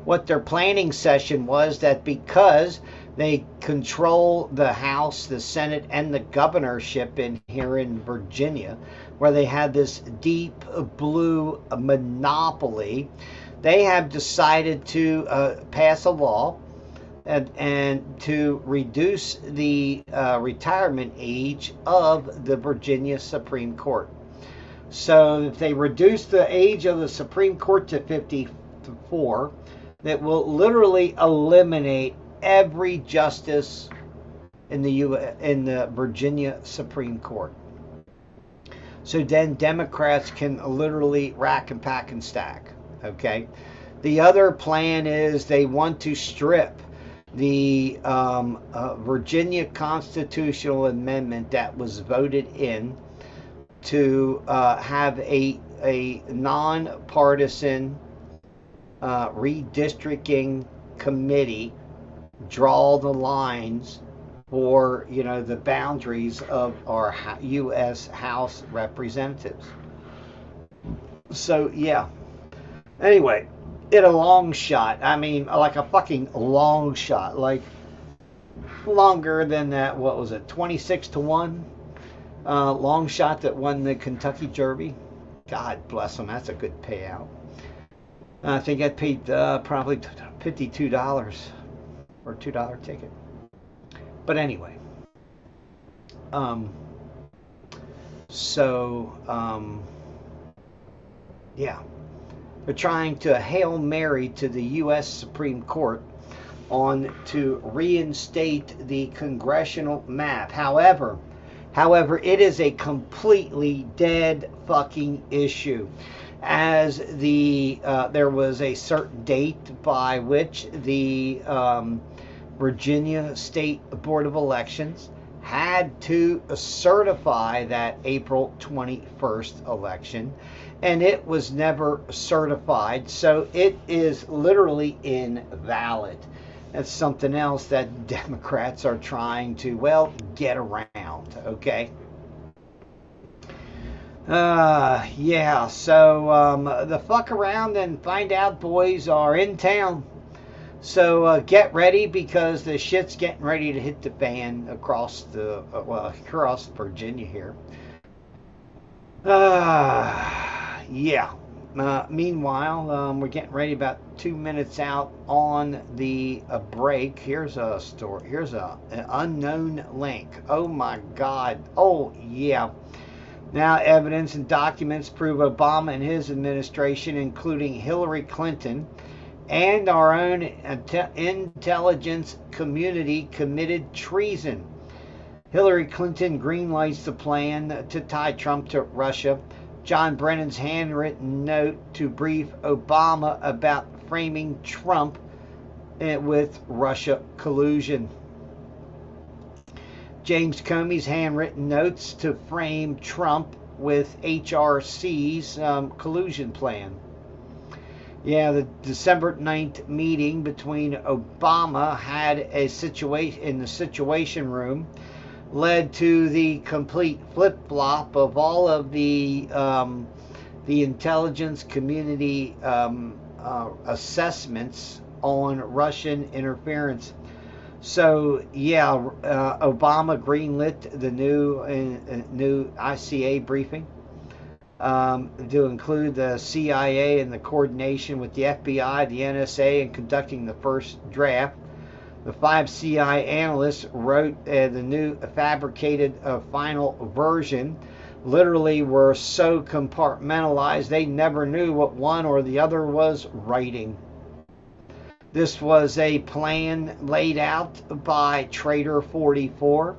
what their planning session was, that because they control the House, the Senate, and the governorship here in Virginia, where they have this deep blue monopoly, they have decided to pass a law and to reduce the retirement age of the Virginia Supreme Court. So if they reduce the age of the Supreme Court to 54, that will literally eliminate every justice in the Virginia Supreme Court. So then Democrats can literally rack and pack and stack. Okay. The other plan is they want to strip the Virginia constitutional amendment that was voted in to have a nonpartisan redistricting committee draw the lines for, the boundaries of our U.S. House representatives. So, yeah. Anyway, in a long shot, I mean, like a fucking long shot, like longer than that, what was it, 26-1? Long shot that won the Kentucky Derby. God bless them, that's a good payout. I think I paid probably $52 for a $2 ticket. But anyway, yeah, they're trying to Hail Mary to the U.S. Supreme Court to reinstate the congressional map. However, it is a completely dead fucking issue, as there was a certain date by which the Virginia State Board of Elections had to certify that April 21st election, and it was never certified, so it is literally invalid. That's something else that Democrats are trying to, get around, okay? Yeah, so the fuck around and find out boys are in town. So get ready, because the shit's getting ready to hit the fan across across Virginia here. Yeah. Meanwhile, we're getting ready, about 2 minutes out on the break. Here's a story. Here's an unknown link. Oh my God. Oh yeah. Now evidence and documents prove Obama and his administration, including Hillary Clinton and our own intelligence community, committed treason. Hillary Clinton greenlights the plan to tie Trump to Russia. John Brennan's handwritten note to brief Obama about framing Trump with Russia collusion. James Comey's handwritten notes to frame Trump with HRC's collusion plan. Yeah, the December 9th meeting between Obama had a situation in the Situation Room led to the complete flip-flop of all of the intelligence community assessments on Russian interference. So yeah, Obama greenlit the new ICA briefing to include the CIA and the coordination with the FBI, the NSA, in conducting the first draft. The 5 CIA analysts wrote the new fabricated final version. Literally were so compartmentalized they never knew what one or the other was writing. This was a plan laid out by Traitor 44,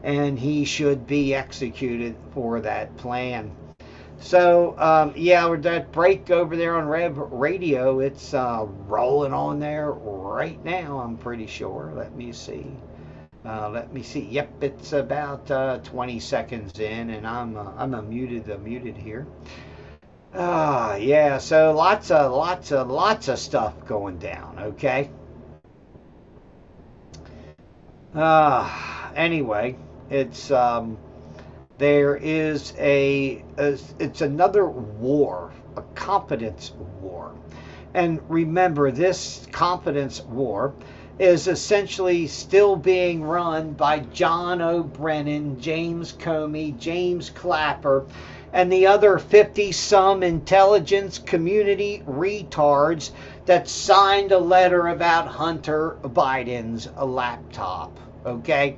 and he should be executed for that plan. So, yeah, with that break over there on Rev Radio, it's rolling on there right now, I'm pretty sure. Let me see. Yep, it's about 20 seconds in, and I'm muted here. Yeah, so lots of stuff going down, okay? Anyway, it's there is it's another war, a competence war. And remember, this confidence war is essentially still being run by John O'Brien, James Comey, James Clapper, and the other 50-some intelligence community retards that signed a letter about Hunter Biden's laptop. Okay?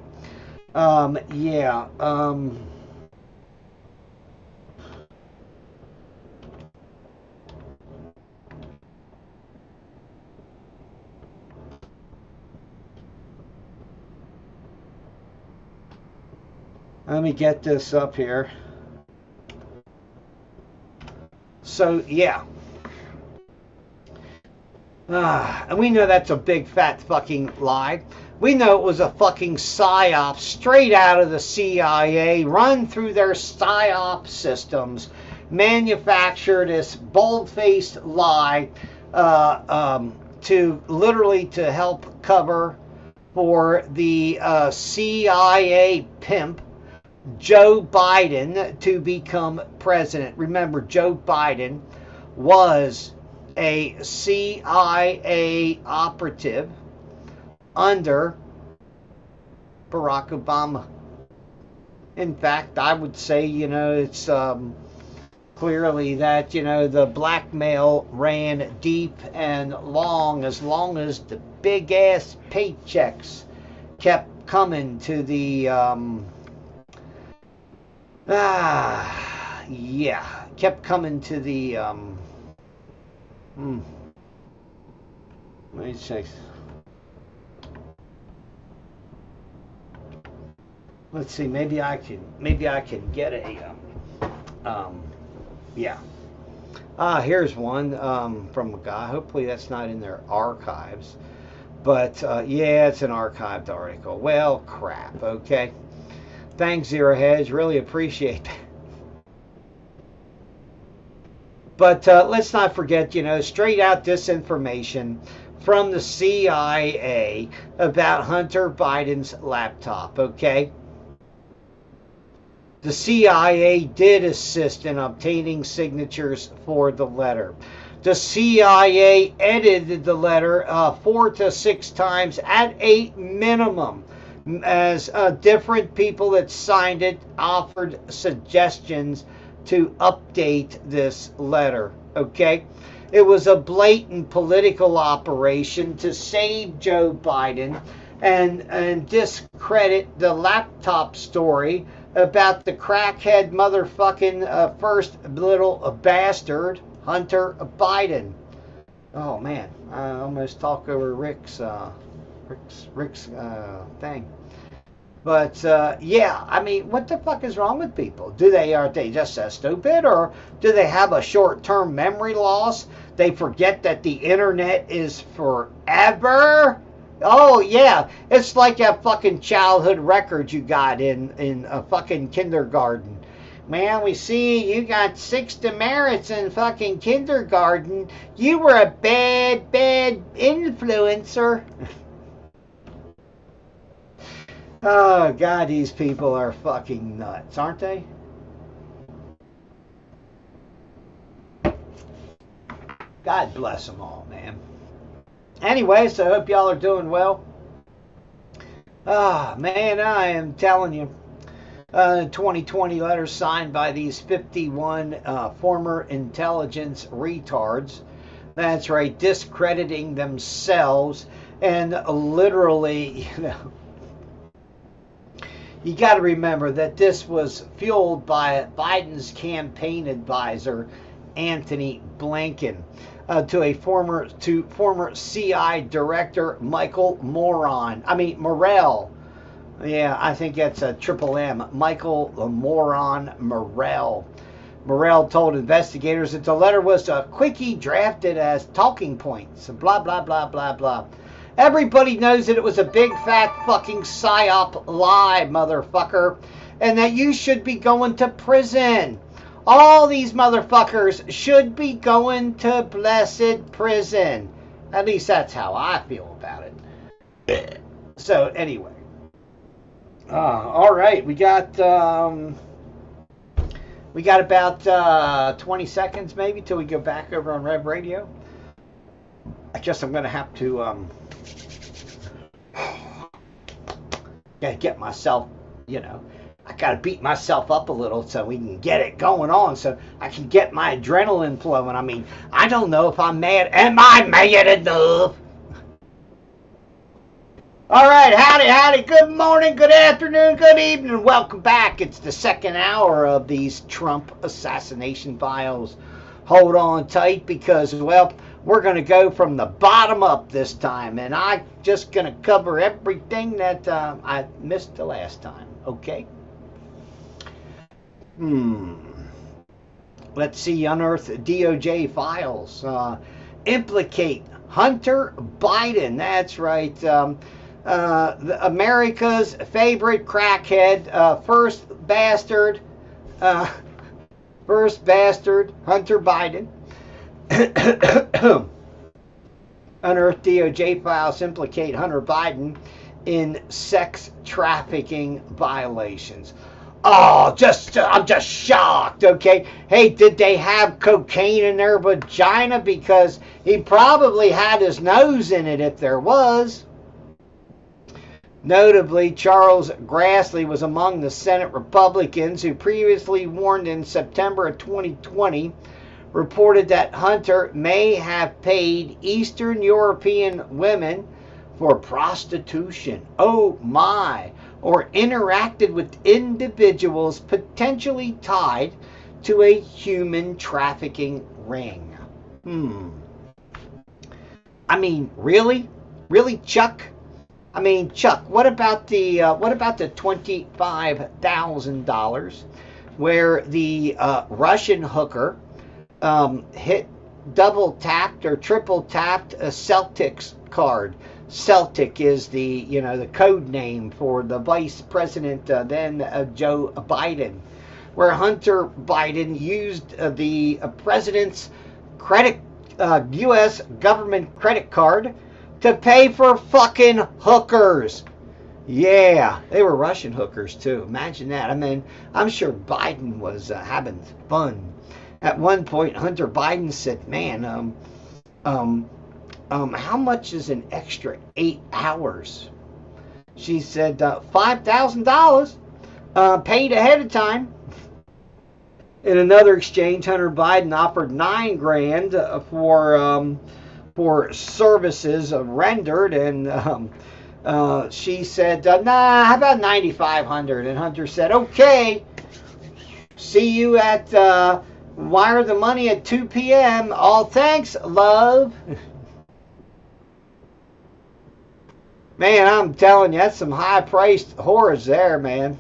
Yeah. Let me get this up here. So, yeah. And we know that's a big fat fucking lie. We know it was a fucking psyop straight out of the CIA, run through their psyop systems, manufacture this bold-faced lie to literally to help cover for the CIA pimp Joe Biden to become president. Remember, Joe Biden was a CIA operative under Barack Obama. In fact, I would say, it's clearly that, the blackmail ran deep and long as the big-ass paychecks kept coming to the, kept coming to the, let me check. Let's see, maybe I can get a, yeah. Here's one from a guy. Hopefully that's not in their archives. But, yeah, it's an archived article. Well, crap, okay. Thanks, Zero Hedge. Really appreciate that. But let's not forget, straight out disinformation from the CIA about Hunter Biden's laptop, okay? The CIA did assist in obtaining signatures for the letter. The CIA edited the letter 4 to 6 times at a minimum, as different people that signed it offered suggestions to update this letter, okay? It was a blatant political operation to save Joe Biden and discredit the laptop story about the crackhead motherfucking first little bastard, Hunter Biden. Oh man, I almost talked over Rick's thing. But yeah, I mean, what the fuck is wrong with people? Aren't they just so stupid, or do they have a short-term memory loss? They forget that the internet is forever. Oh yeah, it's like that fucking childhood record you got in a fucking kindergarten. Man, we see you got 6 demerits in fucking kindergarten. You were a bad influencer. Oh, God, these people are fucking nuts, aren't they? God bless them all, man. Anyway, so I hope y'all are doing well. Ah, man, I am telling you. 2020 letters signed by these 51 former intelligence retards. That's right, discrediting themselves and literally, you got to remember that this was fueled by Biden's campaign advisor, Anthony Blinken, to former CI director Michael Morell. Yeah, I think that's a triple M. Michael Moron Morell. Morell told investigators that the letter was a quickie drafted as talking points. Blah, blah, blah, blah, blah. Everybody knows that it was a big fat fucking psyop lie, motherfucker. And that you should be going to prison. All these motherfuckers should be going to blessed prison. At least that's how I feel about it. So, anyway. All right, we got about 20 seconds maybe till we go back over on Rev Radio. I guess I'm going to have to get myself, I got to beat myself up a little so we can get it going on, so I can get my adrenaline flowing. I mean, I don't know if I'm mad. Am I mad enough? All right, howdy, good morning, good afternoon, good evening. Welcome back. It's the second hour of these Trump assassination files. Hold on tight because, well, we're going to go from the bottom up this time, and I'm just going to cover everything that I missed the last time, okay? Let's see, unearth DOJ files. Implicate Hunter Biden, that's right. America's favorite crackhead, first bastard, Hunter Biden. Unearthed DOJ files implicate Hunter Biden in sex trafficking violations. Oh, I'm just shocked, okay? Hey, did they have cocaine in their vagina? Because he probably had his nose in it if there was. Notably, Charles Grassley was among the Senate Republicans who previously warned in September of 2020, reported that Hunter may have paid Eastern European women for prostitution. Oh my. Or interacted with individuals potentially tied to a human trafficking ring. I mean, really? Really, Chuck? I mean, Chuck, what about the $25,000 where the Russian hooker hit double tapped or triple tapped a Celtics card? Celtic is the the code name for the vice president then Joe Biden, where Hunter Biden used the president's credit U.S. government credit card to pay for fucking hookers. Yeah, they were Russian hookers too. Imagine that. I mean, I'm sure Biden was having fun. At one point, Hunter Biden said, "Man, how much is an extra 8 hours?" She said, $5,000 paid ahead of time. In another exchange, Hunter Biden offered $9,000 for services rendered, and she said, "Nah, how about $9,500?" And Hunter said, "Okay, see you at wire the money at 2 p.m. All thanks, love." Man, I'm telling you, that's some high-priced whores there, man.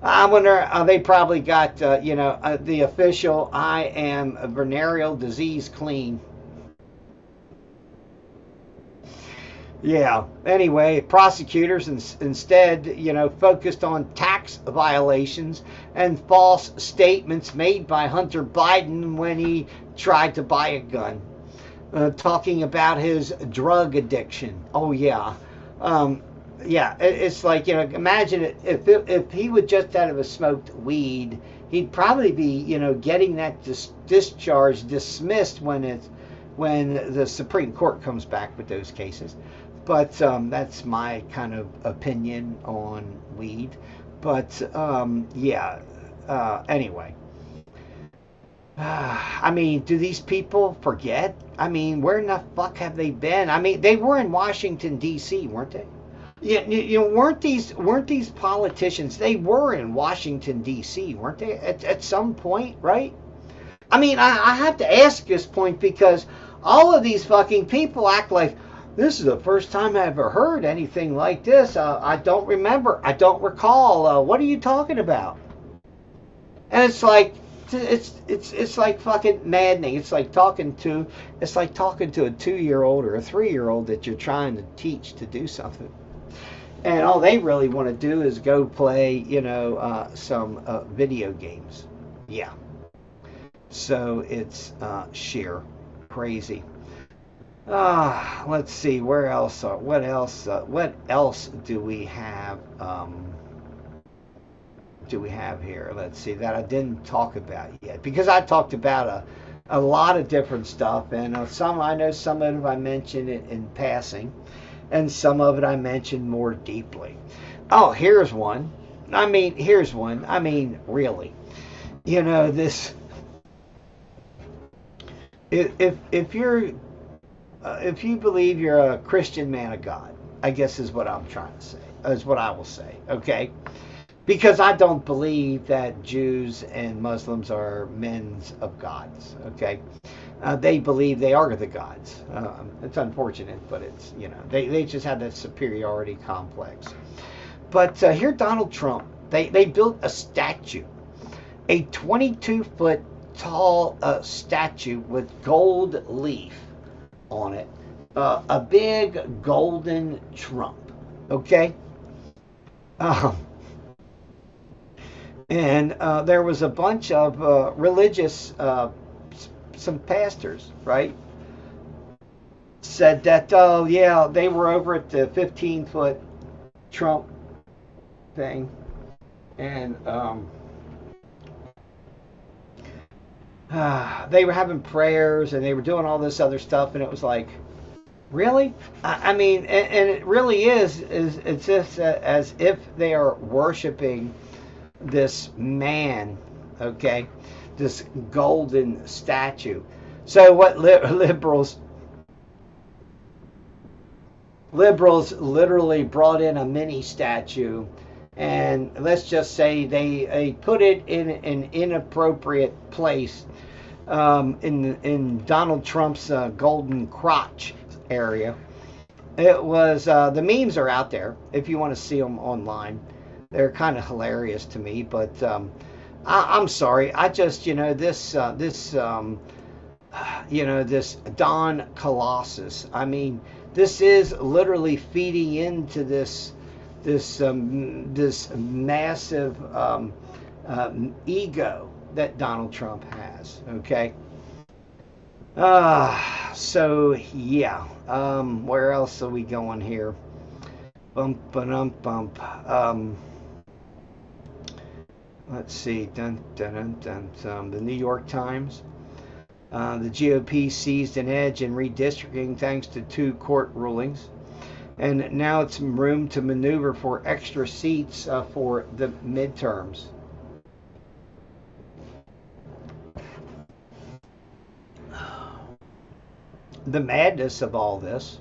I wonder, they probably got, the official "I am venereal disease clean." Yeah. Anyway, prosecutors instead, focused on tax violations and false statements made by Hunter Biden when he tried to buy a gun. Talking about his drug addiction. Oh, yeah. Yeah, it's like, imagine it, if he would just have smoked weed, he'd probably be, getting that discharge dismissed when the Supreme Court comes back with those cases. But that's my kind of opinion on weed. But yeah, anyway. I mean, do these people forget? I mean, where in the fuck have they been? I mean, they were in Washington, D.C., weren't they? Weren't these politicians? They were in Washington, D.C., weren't they? At some point, right? I mean, I have to ask this point because all of these fucking people act like this is the first time I ever heard anything like this. I don't remember. I don't recall. What are you talking about? And it's like, it's like fucking maddening. It's like talking to a 2-year-old or a 3-year-old that you're trying to teach to do something. And all they really want to do is go play, some video games. Yeah. So it's sheer crazy. Let's see, what else do we have? Do we have here? Let's see, that I didn't talk about yet, because I talked about a lot of different stuff, and I know some of it I mentioned it in passing, and some of it I mentioned more deeply. Oh, here's one. Here's one. Really, this. If you believe you're a Christian man of God, I guess is what I'm trying to say. Is what I will say. Okay. Because I don't believe that Jews and Muslims are men of gods, okay? They believe they are the gods. It's unfortunate, but it's, they just have that superiority complex. But here, Donald Trump, they built a statue, a 22-foot tall statue with gold leaf on it, a big golden Trump, okay? And there was a bunch of religious, some pastors, right? Said that, oh yeah, they were over at the 15-foot Trump thing. And they were having prayers and they were doing all this other stuff. And it was like, really? And it really it's just as if they are worshiping this man, okay, this golden statue. So what liberals literally brought in a mini statue, and let's just say they put it in an inappropriate place in Donald Trump's golden crotch area. It was the memes are out there if you want to see them online. They're kind of hilarious to me, but I'm sorry. I just, this Don Colossus. This is literally feeding into this massive ego that Donald Trump has. Okay. So yeah. Where else are we going here? Bump. Let's see. The New York Times. The GOP seized an edge in redistricting thanks to 2 court rulings. And now it's room to maneuver for extra seats for the midterms. The madness of all this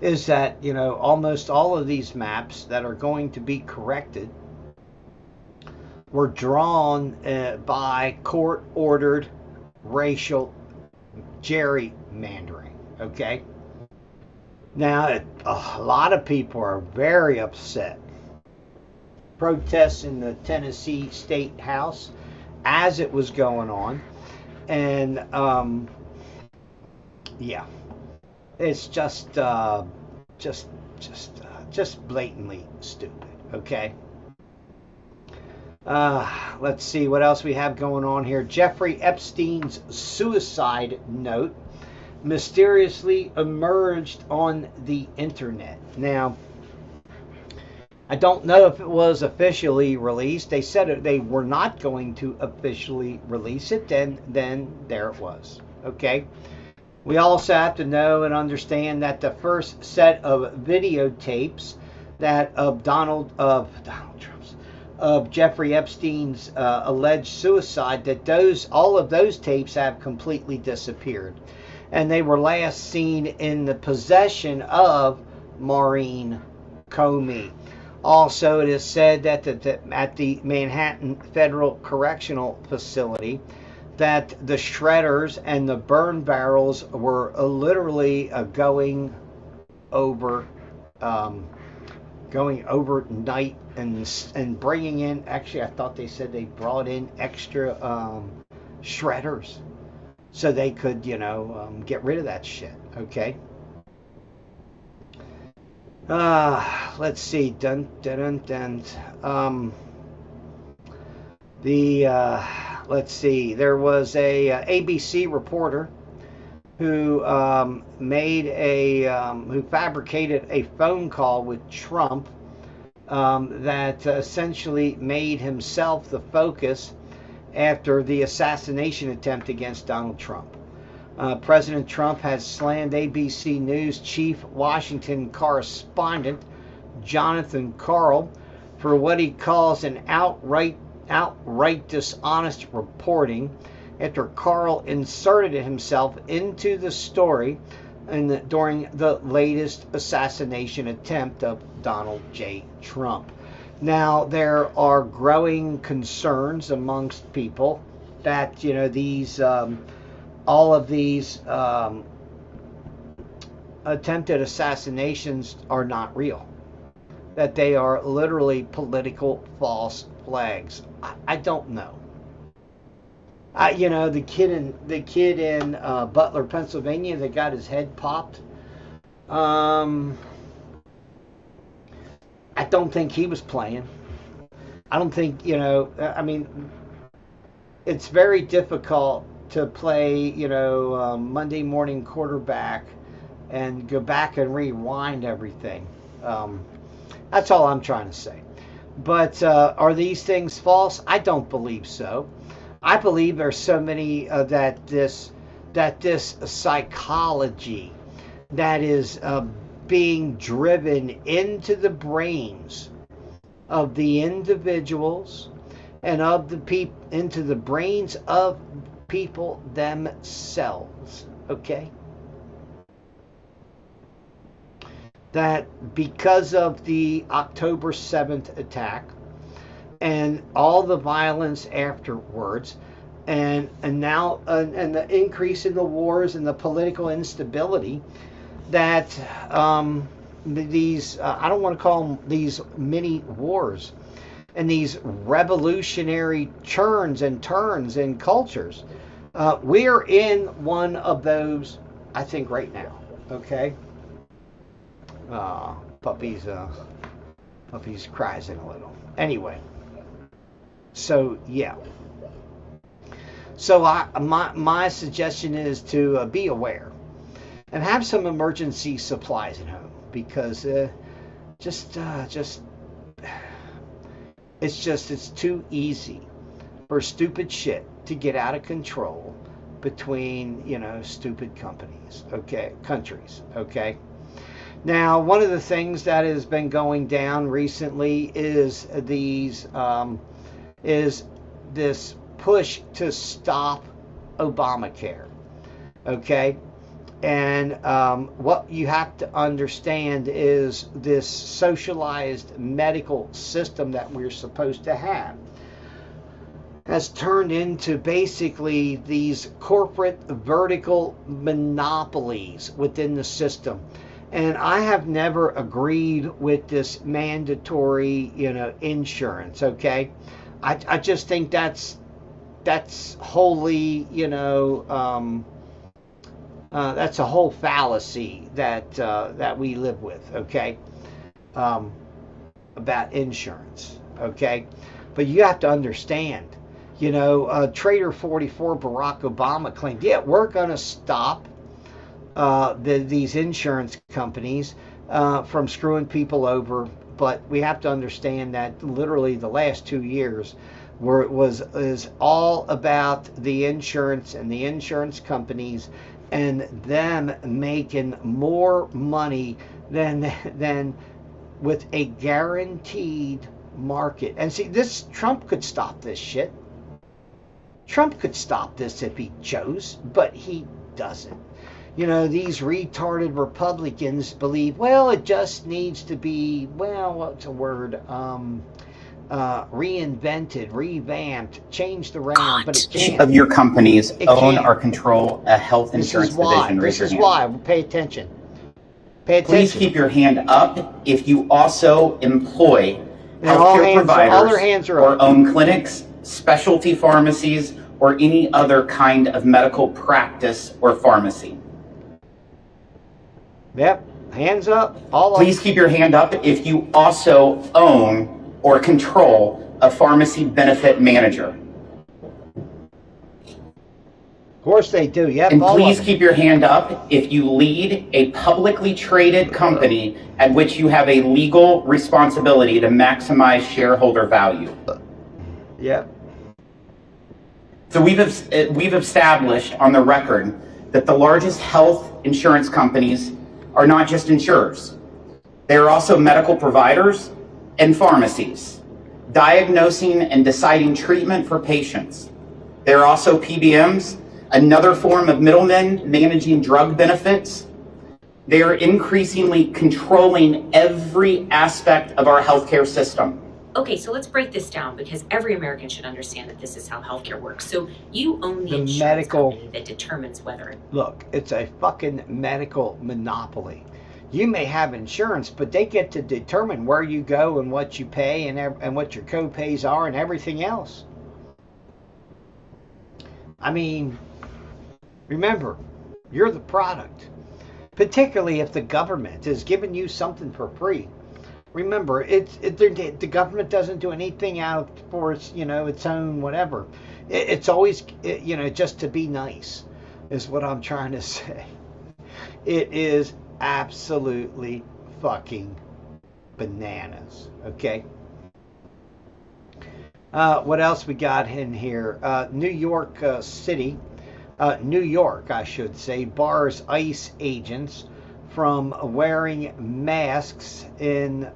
is that, almost all of these maps that are going to be corrected were drawn by court-ordered racial gerrymandering, okay? Now, a lot of people are very upset. Protests in the Tennessee State House as it was going on. And, yeah. It's just blatantly stupid, okay? Let's see what else we have going on here. Jeffrey Epstein's suicide note mysteriously emerged on the internet. Now, I don't know if it was officially released. They said they were not going to officially release it. Then there it was. Okay. We also have to know and understand that the first set of videotapes that of Jeffrey Epstein's alleged suicide, that all of those tapes have completely disappeared, and they were last seen in the possession of Maureen Comey. Also, it is said that at the Manhattan Federal Correctional Facility, that the shredders and the burn barrels were literally going overnight and bringing in. Actually, I thought they said they brought in extra shredders so they could, get rid of that shit. Okay. Let's see. Let's see. There was a ABC reporter who who fabricated a phone call with Trump that essentially made himself the focus after the assassination attempt against Donald Trump. President Trump has slammed ABC News chief Washington correspondent Jonathan Karl for what he calls an outright dishonest reporting after Karl inserted himself into the story during the latest assassination attempt of Donald J. Trump. Now, there are growing concerns amongst people that, these all of these attempted assassinations are not real, that they are literally political false flags. I don't know. The kid in Butler, Pennsylvania, that got his head popped. I don't think he was playing. I don't think, it's very difficult to play, Monday morning quarterback and go back and rewind everything. That's all I'm trying to say. But are these things false? I don't believe so. I believe there's so many that this psychology that is being driven into the brains of the individuals and of the into the brains of people themselves. Okay? That because of the October 7th attack and all the violence afterwards, and now and the increase in the wars and the political instability, that these I don't want to call them these mini wars and these revolutionary churns and turns in cultures. We're in one of those, I think, right now. Okay. Puppy's crying a little. Anyway, so yeah. So my suggestion is to be aware and have some emergency supplies at home, because it's too easy for stupid shit to get out of control between stupid countries. Okay. Now, one of the things that has been going down recently is this push to stop Obamacare. Okay, and what you have to understand is this socialized medical system that we're supposed to have has turned into basically these corporate vertical monopolies within the system. And I have never agreed with this mandatory, insurance. Okay, I just think that's wholly, that's a whole fallacy that we live with. Okay, about insurance. Okay, but you have to understand, Trader 44 Barack Obama claimed, yeah, we're going to stop these insurance companies from screwing people over, but we have to understand that literally the last 2 years is all about the insurance and the insurance companies and them making more money than with a guaranteed market. And see, Trump could stop this shit. Trump could stop this if he chose, but he doesn't. These retarded Republicans believe, well, it just needs to be, what's a word? Reinvented, revamped, changed around, but it can't. Which of your companies own or control a health insurance division? This is why. Pay attention. Pay attention. Please keep your hand up if you also employ healthcare providers or own clinics, specialty pharmacies, or any other kind of medical practice or pharmacy. Yep, hands up. Please keep your hand up if you also own or control a pharmacy benefit manager. Of course they do, yep. And please keep your hand up if you lead a publicly traded company at which you have a legal responsibility to maximize shareholder value. Yep. So we've established on the record that the largest health insurance companies are not just insurers. They are also medical providers and pharmacies, diagnosing and deciding treatment for patients. They are also PBMs, another form of middlemen managing drug benefits. They are increasingly controlling every aspect of our healthcare system. Okay, so let's break this down because every American should understand that this is how healthcare works. So you own the insurance company that determines whether... Look, it's a fucking medical monopoly. You may have insurance, but they get to determine where you go and what you pay and what your co-pays are and everything else. I mean, remember, you're the product. Particularly if the government is giving you something for free. Remember, the government doesn't do anything out for its, its own whatever. It's always, just to be nice, is what I'm trying to say. It is absolutely fucking bananas. Okay. What else we got in here? New York City, New York, I should say, bars ICE agents from wearing masks in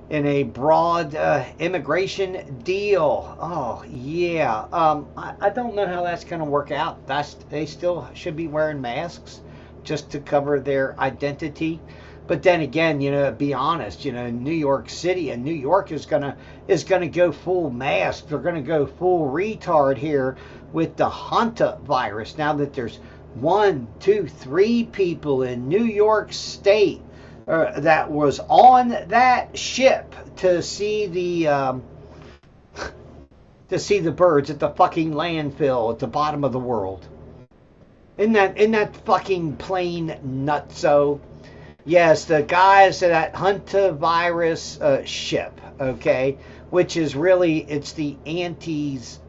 a broad immigration deal. Oh yeah, I don't know how that's going to work out. They still should be wearing masks just to cover their identity. But then again, be honest, New York City and New York is gonna go full mask. They're gonna go full retard here with the Hanta virus. Now that there's 1, 2, 3 people in New York State that was on that ship to see the birds at the fucking landfill at the bottom of the world. Isn't that fucking plain nutso? Yes, the guys at that Hanta virus ship, okay, which is really, it's the Andes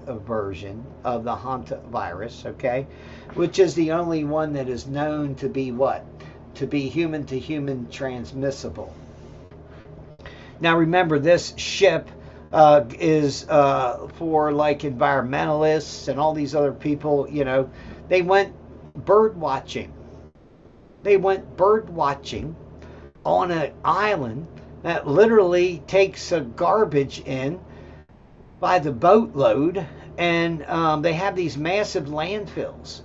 version of the Hanta virus, okay, which is the only one that is known to be what? To be human to human transmissible. Now remember, this ship is for like environmentalists and all these other people, they went bird watching. They went bird watching on an island that literally takes a garbage in by the boatload, and they have these massive landfills.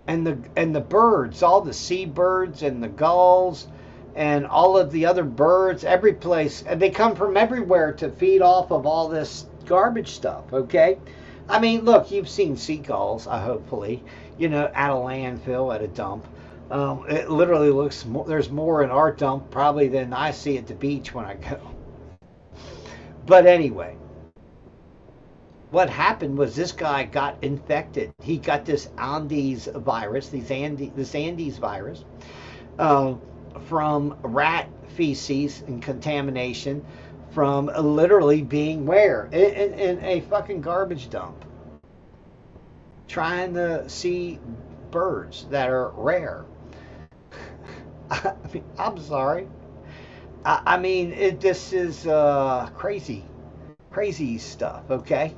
And the birds, all the seabirds and the gulls and all of the other birds, every place, and they come from everywhere to feed off of all this garbage stuff, okay? I mean, look, you've seen seagulls, hopefully, at a landfill, at a dump. It literally looks, there's more in our dump probably than I see at the beach when I go. But anyway, what happened was this guy got infected. He got this Andes virus, this Andes virus, from rat feces and contamination from literally being where? In a fucking garbage dump. Trying to see birds that are rare. I mean, I'm sorry. I mean, this is crazy stuff, okay?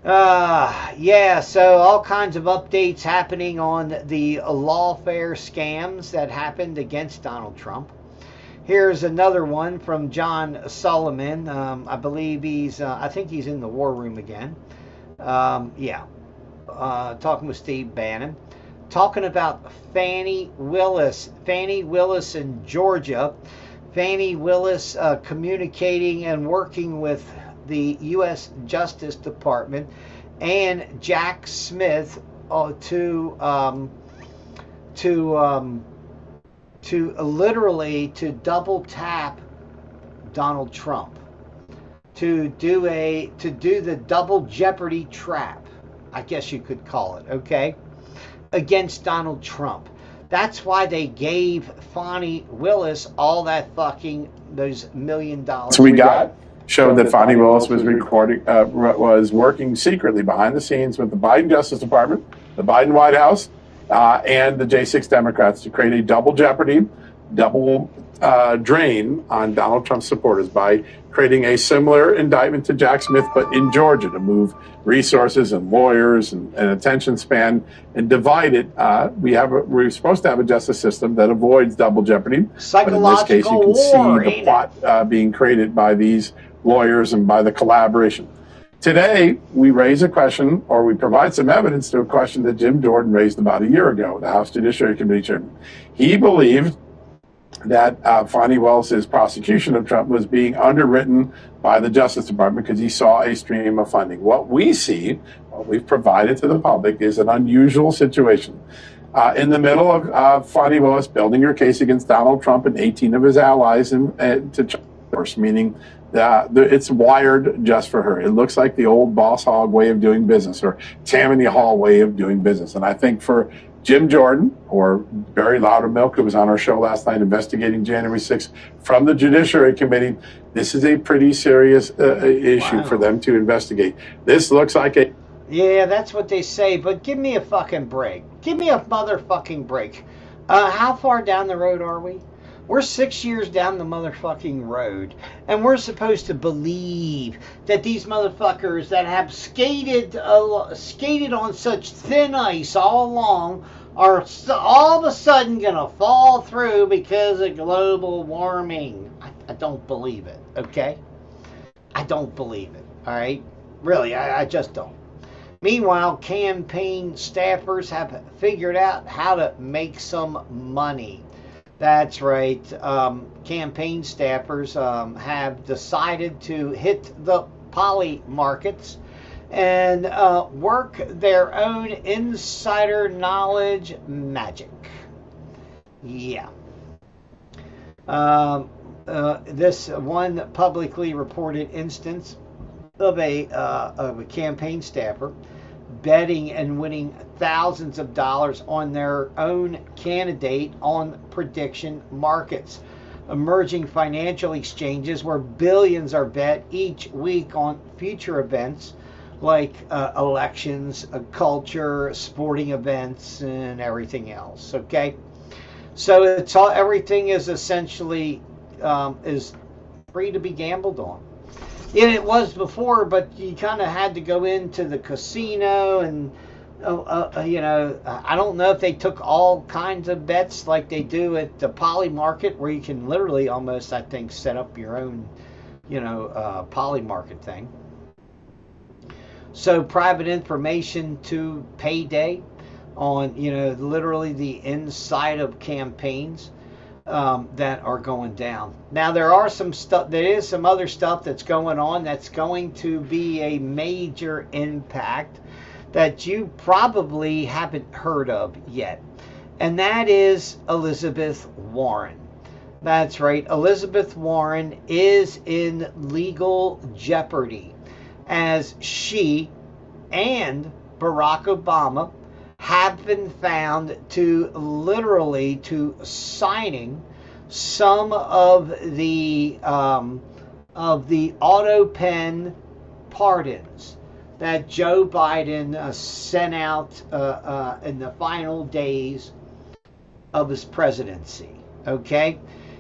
Yeah, so all kinds of updates happening on the lawfare scams that happened against Donald Trump. Here's another one from John Solomon. I believe I think he's in the war room again. Talking with Steve Bannon. Talking about Fani Willis in Georgia. Fani Willis communicating and working with the U.S. Justice Department and Jack Smith to literally to double tap Donald Trump, to do the double jeopardy trap, I guess you could call it, okay, against Donald Trump. That's why they gave Fani Willis all that those $1 million. So we showed that Fani Willis was was working secretly behind the scenes with the Biden Justice Department, the Biden White House, and the J6 Democrats to create a double jeopardy double drain on Donald Trump's supporters by creating a similar indictment to Jack Smith, but in Georgia, to move resources and lawyers and attention span and divide it. We're supposed to have a justice system that avoids double jeopardy. But in this case, you can see the plot being created by these lawyers and by the collaboration. Today, we raise a question, or we provide some evidence to a question that Jim Jordan raised about a year ago, the House Judiciary Committee chairman. He believed that Fonnie Wells' prosecution of Trump was being underwritten by the Justice Department because he saw a stream of funding. What we see, what we've provided to the public, is an unusual situation. In the middle of Fonnie Willis building her case against Donald Trump and 18 of his allies to China, meaning it's wired just for her. It looks like the old boss hog way of doing business, or Tammany Hall way of doing business. And I think for Jim Jordan, or Barry Loudermilk, who was on our show last night investigating January 6th from the Judiciary Committee, this is a pretty serious issue for them to investigate. This looks like a... Yeah, that's what they say, but give me a fucking break. Give me a motherfucking break. How far down the road are we? We're 6 years down the motherfucking road, and we're supposed to believe that these motherfuckers that have skated on such thin ice all along are all of a sudden going to fall through because of global warming. I don't believe it, okay? I don't believe it, all right? Really, I just don't. Meanwhile, campaign staffers have figured out how to make some money. That's right. Campaign staffers have decided to hit the poly markets and work their own insider knowledge magic. Yeah. This one publicly reported instance of a campaign staffer betting and winning thousands of dollars on their own candidate on prediction markets, emerging financial exchanges where billions are bet each week on future events like elections, culture, sporting events, and everything else. Okay, so it's all, everything is essentially is free to be gambled on. Yeah, it was before, but you kind of had to go into the casino and, I don't know if they took all kinds of bets like they do at the poly market, where you can literally almost, I think, set up your own, poly market thing. So private information to payday on, literally the inside of campaigns. That are going down. Now there are some stuff. There is some other stuff that's going on that's going to be a major impact that you probably haven't heard of yet, and that is Elizabeth Warren. That's right. Elizabeth Warren is in legal jeopardy as she and Barack Obama have been found to signing some of the auto pen pardons that Joe Biden sent out in the final days of his presidency. Okay,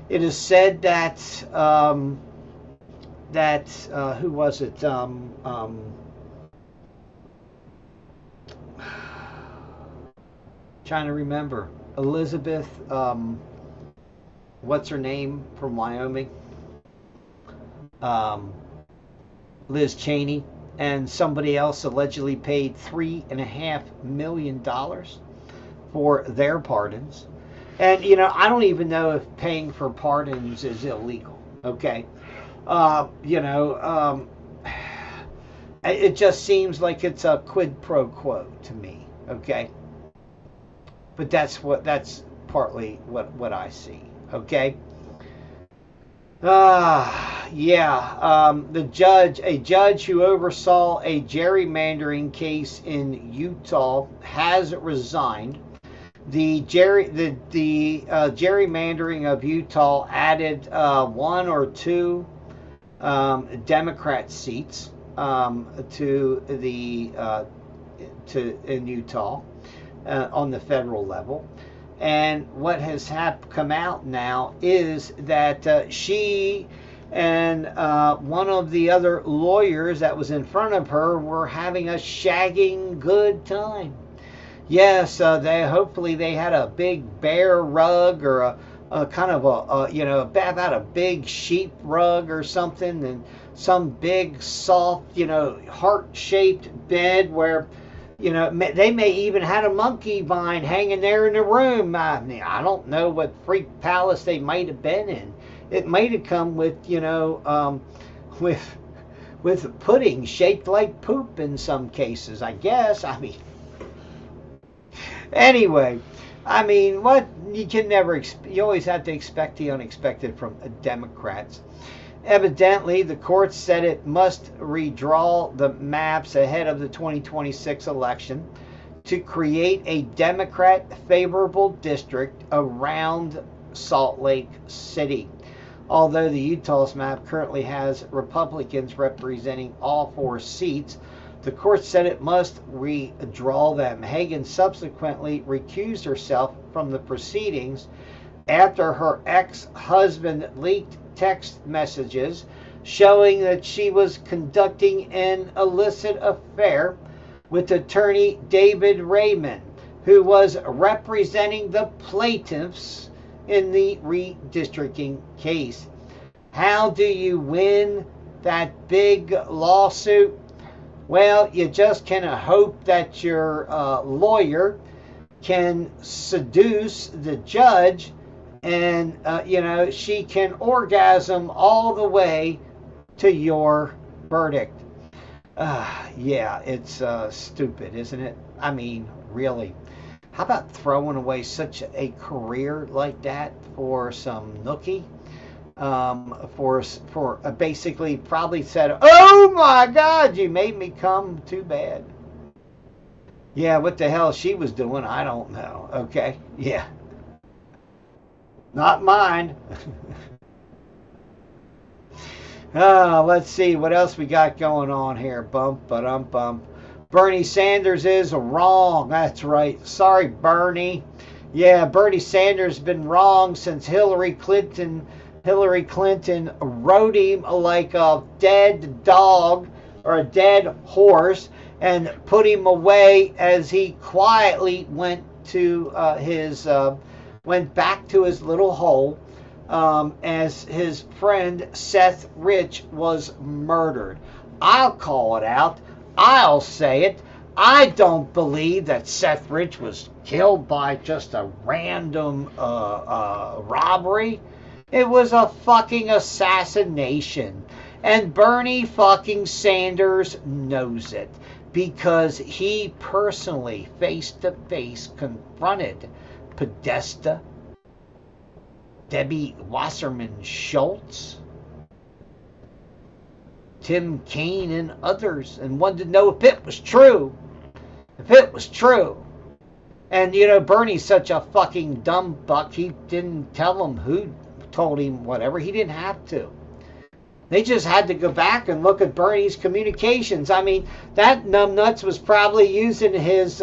it is said that who was it? Trying to remember. Elizabeth, what's her name from Wyoming? Liz Cheney and somebody else allegedly paid $3.5 million for their pardons. And, I don't even know if paying for pardons is illegal. Okay. It just seems like it's a quid pro quo to me. Okay. But that's partly what I see. Okay. A judge who oversaw a gerrymandering case in Utah has resigned. The gerrymandering of Utah added one or two Democrat seats in Utah. On the federal level, And what has come out now is that she and one of the other lawyers that was in front of her were having a shagging good time. Yes, hopefully they had a big bear rug or a kind of about a big sheep rug or something, and some big soft, heart-shaped bed where, they may even had a monkey vine hanging there in the room. I mean, I don't know what freak palace they might have been in. It might have come with, with pudding shaped like poop in some cases, I guess. I mean, anyway, I mean, what you can never, you always have to expect the unexpected from Democrats. Evidently, the court said it must redraw the maps ahead of the 2026 election to create a Democrat favorable district around Salt Lake City. Although the Utah's map currently has Republicans representing all 4 seats, the court said it must redraw them. Hagan subsequently recused herself from the proceedings after her ex-husband leaked text messages showing that she was conducting an illicit affair with attorney David Raymond, who was representing the plaintiffs in the redistricting case. How do you win that big lawsuit? Well, you just kind of hope that your lawyer can seduce the judge and, she can orgasm all the way to your verdict. Yeah, it's stupid, isn't it? I mean, really. How about throwing away such a career like that for some nookie? For basically probably said, oh my God, you made me come, too bad. Yeah, what the hell she was doing, I don't know. Okay, yeah. Not mine. Let's see what else we got going on here. Bump. Bernie Sanders is wrong. That's right. Sorry, Bernie. Yeah, Bernie Sanders has been wrong since Hillary Clinton rode him like a dead dog or a dead horse and put him away as he quietly went back to his little hole as his friend Seth Rich was murdered. I'll call it out. I'll say it. I don't believe that Seth Rich was killed by just a random robbery. It was a fucking assassination. And Bernie fucking Sanders knows it because he personally, face-to-face, confronted Podesta, Debbie Wasserman Schultz, Tim Kaine, and others, and wanted to know if it was true. And, Bernie's such a fucking dumb buck, he didn't tell him who told him whatever. He didn't have to. They just had to go back and look at Bernie's communications. I mean, that numbnuts was probably using his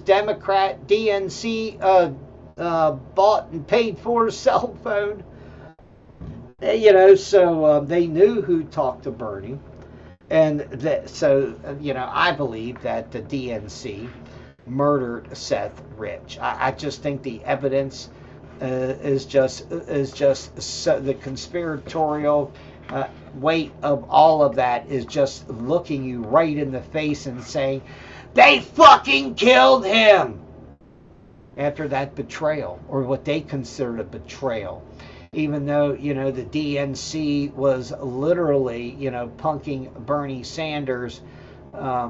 Democrat DNC bought and paid for cell phone. So they knew who talked to Bernie. And I believe that the DNC murdered Seth Rich. I just think the evidence is just so, the conspiratorial weight of all of that is just looking you right in the face and saying, they fucking killed him! After that betrayal, or what they considered a betrayal. Even though, the DNC was literally, punking Bernie Sanders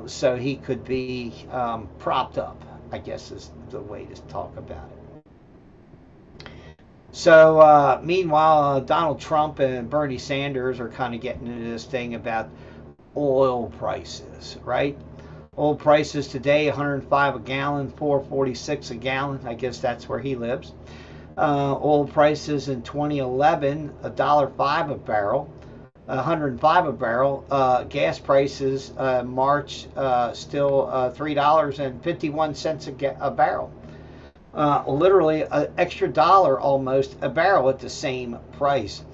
so he could be propped up, I guess is the way to talk about it. So, meanwhile, Donald Trump and Bernie Sanders are kind of getting into this thing about oil prices, right? Oil prices today, $105 a gallon, $4.46 a gallon. I guess that's where he lives. Oil prices in 2011, $1.05 a barrel, $105 a barrel. Gas prices, March, still $3.51 a barrel. literally an extra $1 almost a barrel at the same price.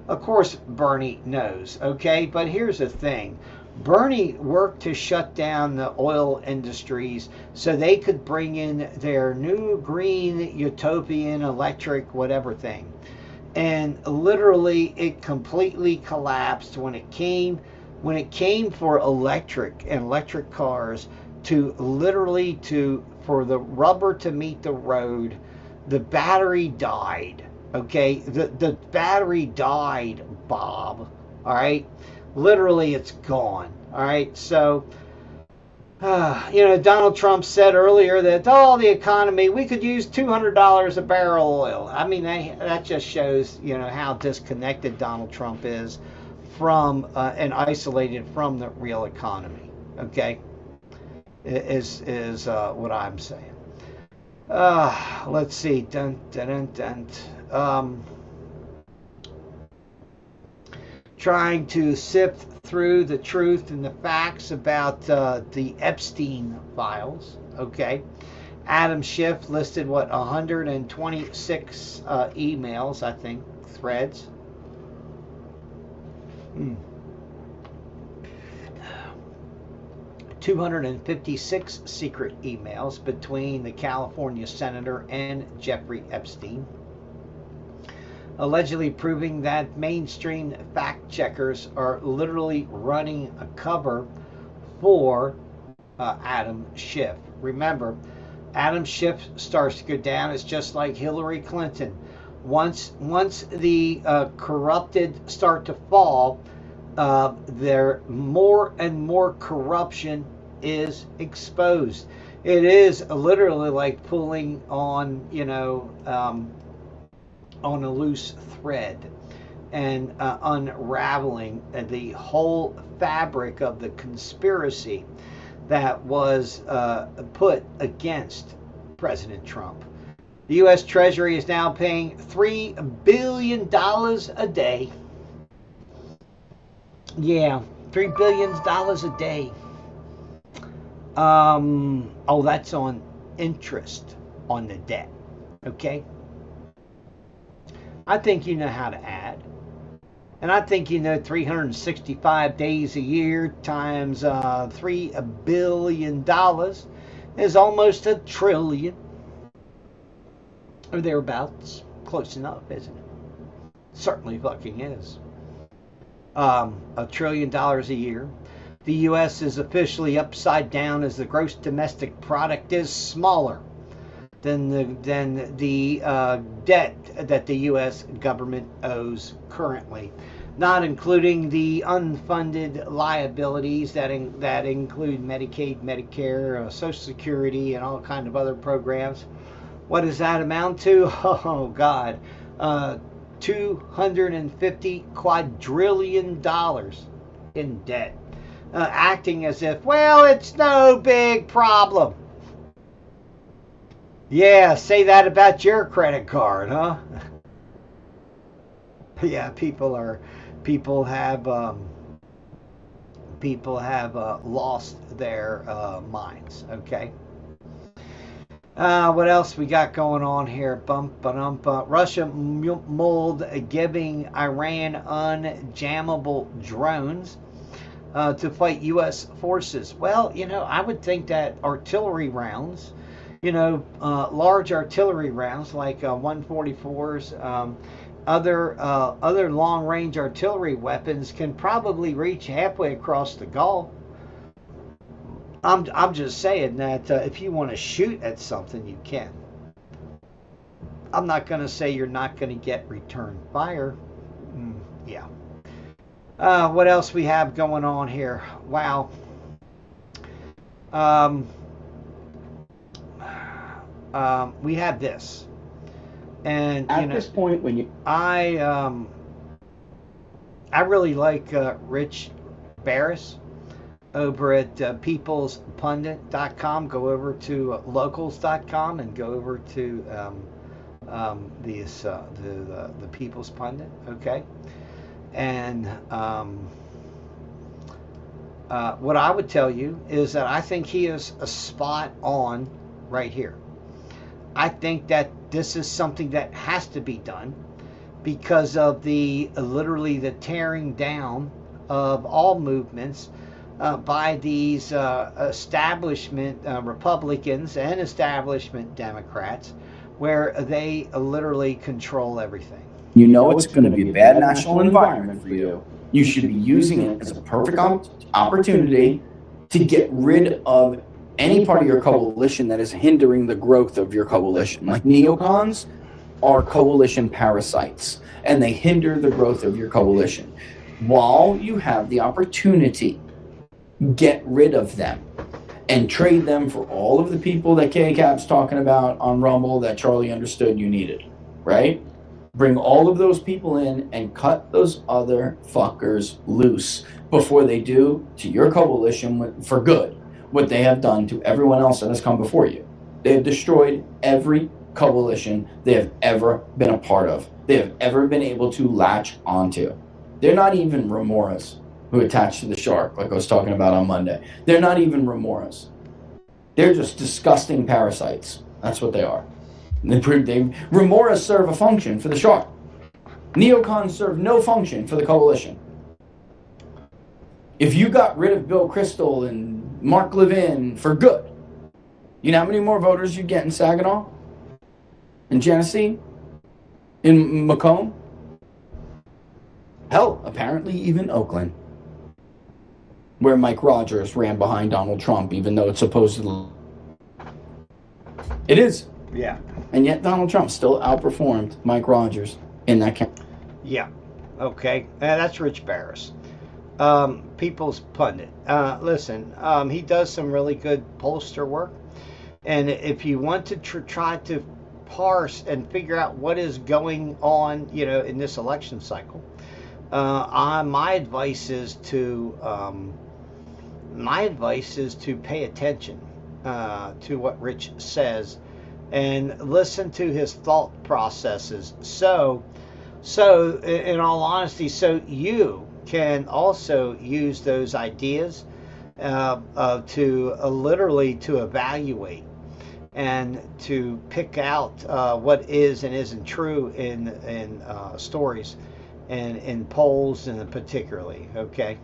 Of course, Bernie knows, okay? But here's the thing. Bernie worked to shut down the oil industries so they could bring in their new green utopian electric whatever thing. And literally it completely collapsed when it came for electric and electric cars to literally for the rubber to meet the road. The battery died. Okay, the battery died, Bob. All right, literally it's gone. All right, so Donald Trump said earlier that the economy, we could use $200 a barrel oil. I mean, that just shows how disconnected Donald Trump is from and isolated from the real economy. Okay, is what I'm saying. Let's see. Trying to sift through the truth and the facts about the Epstein files. Okay. Adam Schiff listed 126 emails, I think, threads. 256 secret emails between the California senator and Jeffrey Epstein, allegedly proving that mainstream fact checkers are literally running a cover for Adam Schiff. Remember, Adam Schiff starts to go down. It's just like Hillary Clinton. Once the corrupted start to fall, there more and more corruption is exposed. It is literally like pulling on on a loose thread and unraveling the whole fabric of the conspiracy that was put against President Trump. The U.S. Treasury is now paying $3 billion a day. Yeah, $3 billion a day. That's on interest on the debt. Okay? I think you know how to add. And I think 365 days a year times $3 billion is almost $1 trillion. Or thereabouts. Close enough, isn't it? Certainly fucking is. $1 trillion a year. The U.S. is officially upside down as the gross domestic product is smaller than the debt that the U.S. government owes currently, not including the unfunded liabilities that include Medicaid, Medicare, Social Security, and all kind of other programs. What does that amount to? Oh, God. $250 quadrillion in debt. Acting as if, well, it's no big problem. Yeah, say that about your credit card, huh? Yeah, people have lost their minds. Okay. What else we got going on here? Russia mulled giving Iran unjammable drones to fight U.S. forces. Well, I would think that artillery rounds, large artillery rounds like 144s, other long-range artillery weapons can probably reach halfway across the Gulf. I'm just saying that if you want to shoot at something, you can. I'm not going to say you're not going to get return fire. Yeah. What else we have going on here? Wow. We have this. And at this point, when you... I really like Rich Barris over at peoplespundit.com. Go over to locals.com and go over to the People's Pundit, okay? And what I would tell you is that I think he is a spot on right here. I think that this is something that has to be done because of the literally the tearing down of all movements by these establishment Republicans and establishment Democrats, where they literally control everything. You know it's going to be a bad national environment for you. You should be using it as a perfect opportunity to get rid of any part of your coalition that is hindering the growth of your coalition. Like neocons are coalition parasites, and they hinder the growth of your coalition. While you have the opportunity, get rid of them and trade them for all of the people that K-Cap's talking about on Rumble that Charlie understood you needed, right? Bring all of those people in and cut those other fuckers loose before they do to your coalition for good what they have done to everyone else that has come before you. They have destroyed every coalition they have ever been a part of. They have ever been able to latch onto. They're not even remoras who attach to the shark, like I was talking about on Monday. They're not even remoras. They're just disgusting parasites. That's what they are. Remoras serve a function for the shark. Neocons serve no function for the coalition. If you got rid of Bill Kristol and Mark Levin for good, you know how many more voters you'd get in Saginaw? In Genesee? In Macomb? Hell, apparently even Oakland, where Mike Rogers ran behind Donald Trump, even though it's supposedly... It is. Yeah. And yet Donald Trump still outperformed Mike Rogers in that campaign. Yeah. Okay. That's Rich Barris. People's Pundit. Listen, he does some really good pollster work. And if you want to try to parse and figure out what is going on, in this election cycle, my advice is to pay attention to what Rich says and listen to his thought processes. So in all honesty, so you can also use those ideas to literally to evaluate and to pick out what is and isn't true in stories and in polls and particularly. Okay.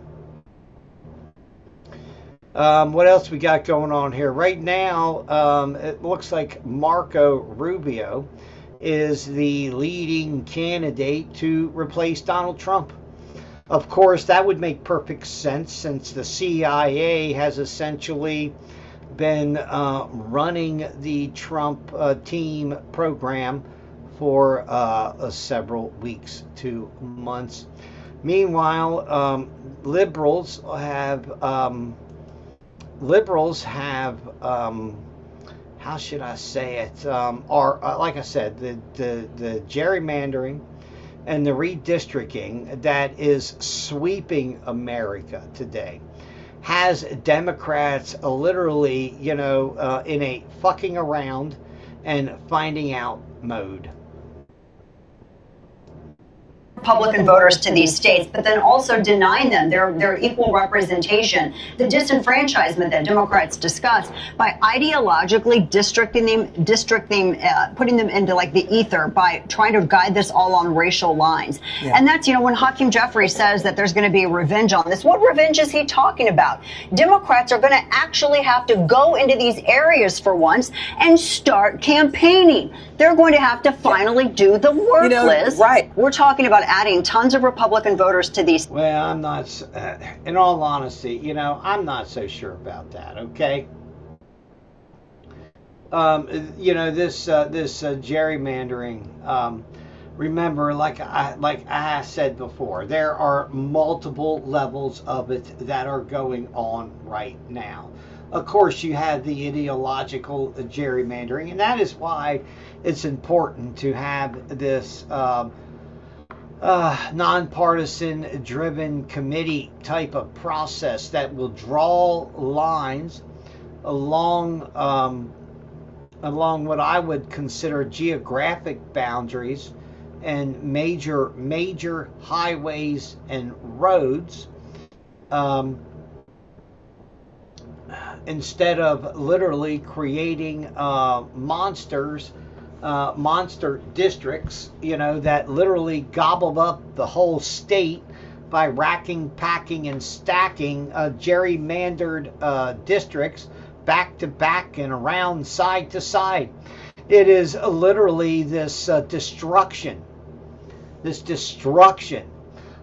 What else we got going on here? Right now, it looks like Marco Rubio is the leading candidate to replace Donald Trump. Of course, that would make perfect sense since the CIA has essentially been running the Trump team program for several weeks to months. Meanwhile, liberals have how should I say it, are like I said, the gerrymandering and the redistricting that is sweeping America today has Democrats literally, in a fucking around and finding out mode. Republican voters to these states, but then also denying them their equal representation, the disenfranchisement that Democrats discuss by ideologically putting them into like the ether by trying to guide this all on racial lines. Yeah. And that's, when Hakeem Jeffrey says that there's going to be revenge on this, what revenge is he talking about? Democrats are going to actually have to go into these areas for once and start campaigning. They're going to have to finally do the work, Liz. Right. We're talking about adding tons of Republican voters to these. Well, I'm not, in all honesty, I'm not so sure about that, okay? This gerrymandering, remember, like I said before, there are multiple levels of it that are going on right now. Of course, you have the ideological gerrymandering, and that is why it's important to have this nonpartisan driven committee type of process that will draw lines along what I would consider geographic boundaries and major highways and roads instead of literally creating monster districts, that literally gobbled up the whole state by racking, packing, and stacking gerrymandered districts back to back and around side to side. It is literally this destruction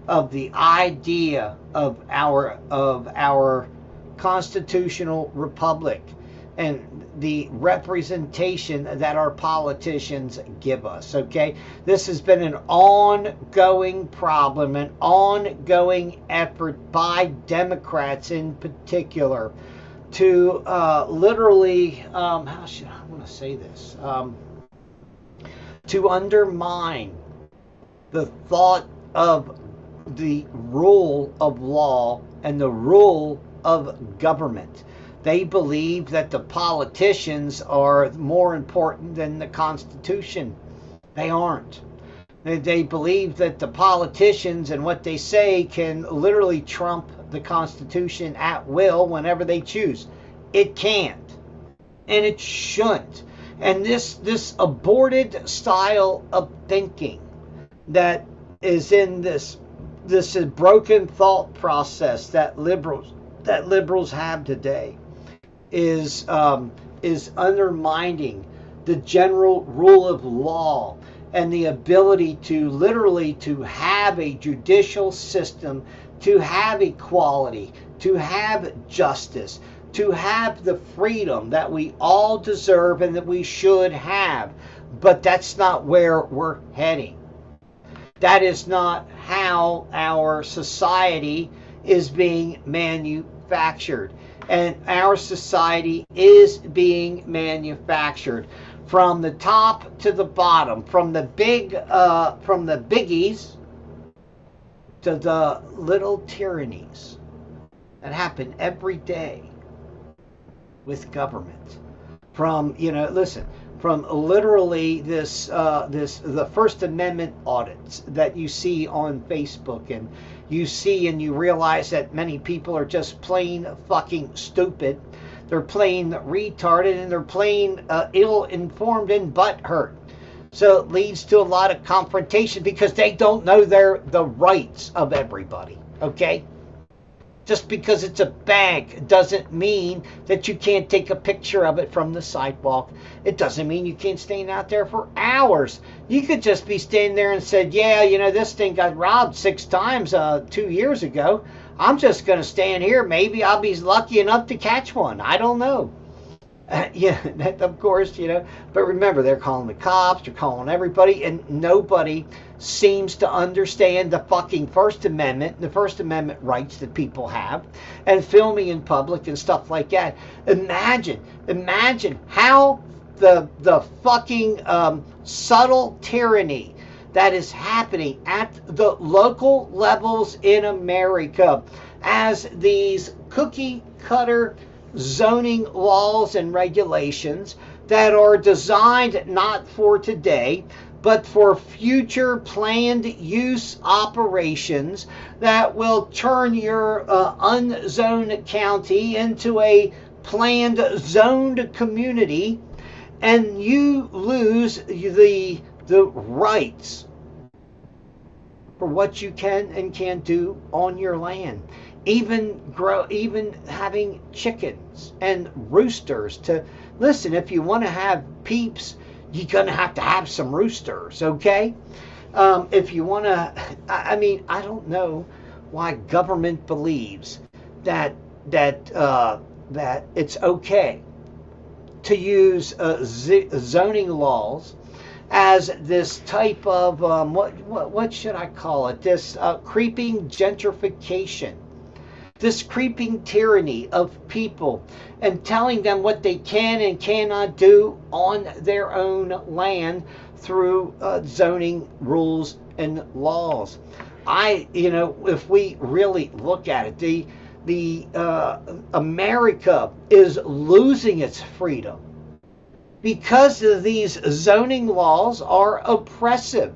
of the idea of our constitutional republic and the representation that our politicians give us. Okay, this has been an ongoing problem, an ongoing effort by Democrats in particular to literally, how should I want to say this, to undermine the thought of the rule of law and the rule of government. They believe that the politicians are more important than the Constitution. They aren't. They believe that the politicians and what they say can literally trump the Constitution at will whenever they choose. It can't. And it shouldn't. And this aborted style of thinking that is in this broken thought process that liberals have today is undermining the general rule of law and the ability to literally to have a judicial system, to have equality, to have justice, to have the freedom that we all deserve and that we should have. But that's not where we're heading. That is not how our society is being manufactured. And our society is being manufactured from the top to the bottom, from the biggies to the little tyrannies that happen every day with government. From from literally the First Amendment audits that you see on Facebook, and you see and you realize that many people are just plain fucking stupid. They're plain retarded, and they're plain ill-informed and butthurt. So it leads to a lot of confrontation because they don't know the rights of everybody. Okay? Just because it's a bag doesn't mean that you can't take a picture of it from the sidewalk. It doesn't mean you can't stand out there for hours. You could just be standing there and said, yeah, this thing got robbed 6 times 2 years ago. I'm just going to stand here. Maybe I'll be lucky enough to catch one. I don't know. Of course, but remember, they're calling the cops, they're calling everybody, and nobody seems to understand the fucking First Amendment, the First Amendment rights that people have, and filming in public and stuff like that. Imagine how the fucking subtle tyranny that is happening at the local levels in America as these cookie cutter zoning laws and regulations that are designed not for today, but for future planned use operations that will turn your unzoned county into a planned zoned community, and you lose the rights for what you can and can't do on your land. Even having chickens and roosters to listen. If you want to have peeps, you're gonna have to have some roosters, okay? If you want to, I don't know why government believes that it's okay to use zoning laws as this type of what should I call it? This creeping gentrification. This creeping tyranny of people and telling them what they can and cannot do on their own land through zoning rules and laws. If we really look at it, the America is losing its freedom because of these zoning laws are oppressive.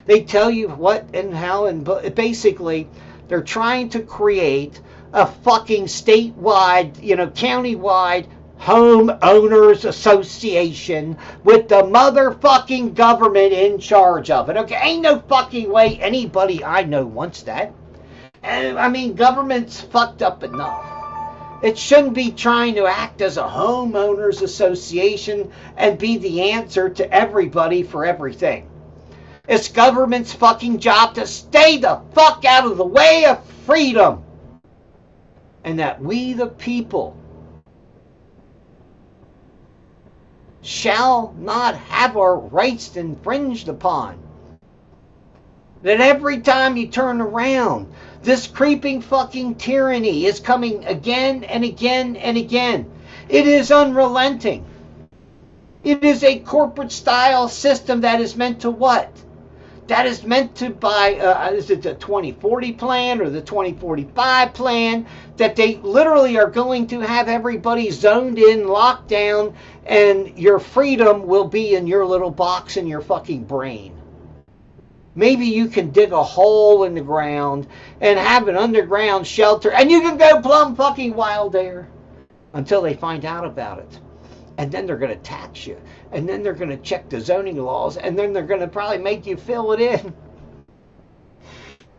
They tell you what and how, and basically they're trying to create a fucking statewide, countywide homeowners association with the motherfucking government in charge of it. Okay, ain't no fucking way anybody I know wants that. And I mean, government's fucked up enough. It shouldn't be trying to act as a homeowners association and be the answer to everybody for everything. It's government's fucking job to stay the fuck out of the way of freedom. And that we the people shall not have our rights infringed upon. That every time you turn around, this creeping fucking tyranny is coming again and again and again. It is unrelenting. It is a corporate style system that is meant to what? That is meant to buy, is it the 2040 plan or the 2045 plan? That they literally are going to have everybody zoned in, locked down, and your freedom will be in your little box in your fucking brain. Maybe you can dig a hole in the ground and have an underground shelter, and you can go plumb fucking wild there until they find out about it. And then they're going to tax you. And then they're going to check the zoning laws. And then they're going to probably make you fill it in.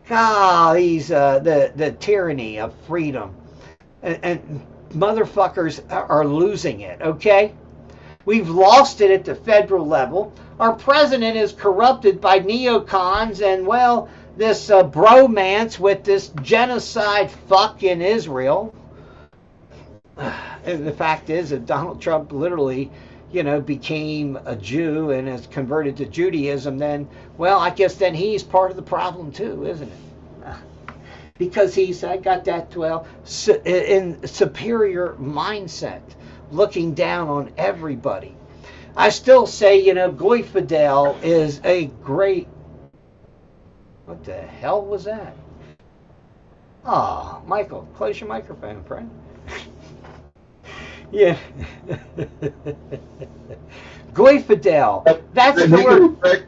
The tyranny of freedom. And motherfuckers are losing it, okay? We've lost it at the federal level. Our president is corrupted by neocons and, well, this bromance with this genocide fuck in Israel. And the fact is that Donald Trump literally, became a Jew and has converted to Judaism, then, well, I guess then he's part of the problem too, isn't it? Because he's got that, in superior mindset, looking down on everybody. I still say, Goy Fidel is a great... What the hell was that? Oh, Michael, close your microphone, friend. Yeah. Goy Fidel. That's the word.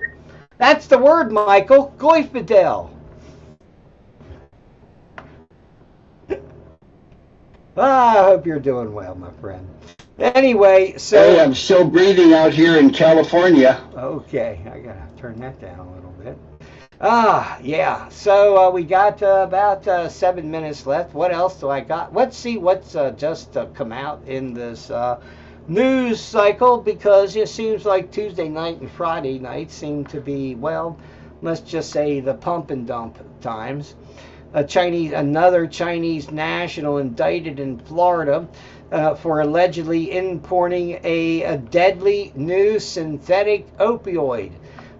That's the word, Michael. Goy Fidel. I hope you're doing well, my friend. Anyway, so... Hey, I'm still breathing out here in California. Okay, I gotta turn that down a little bit. Yeah. So we got about 7 minutes left. What else do I got? Let's see what's just come out in this news cycle, because it seems like Tuesday night and Friday night seem to be, well, let's just say the pump and dump times. Another Chinese national indicted in Florida for allegedly importing a deadly new synthetic opioid.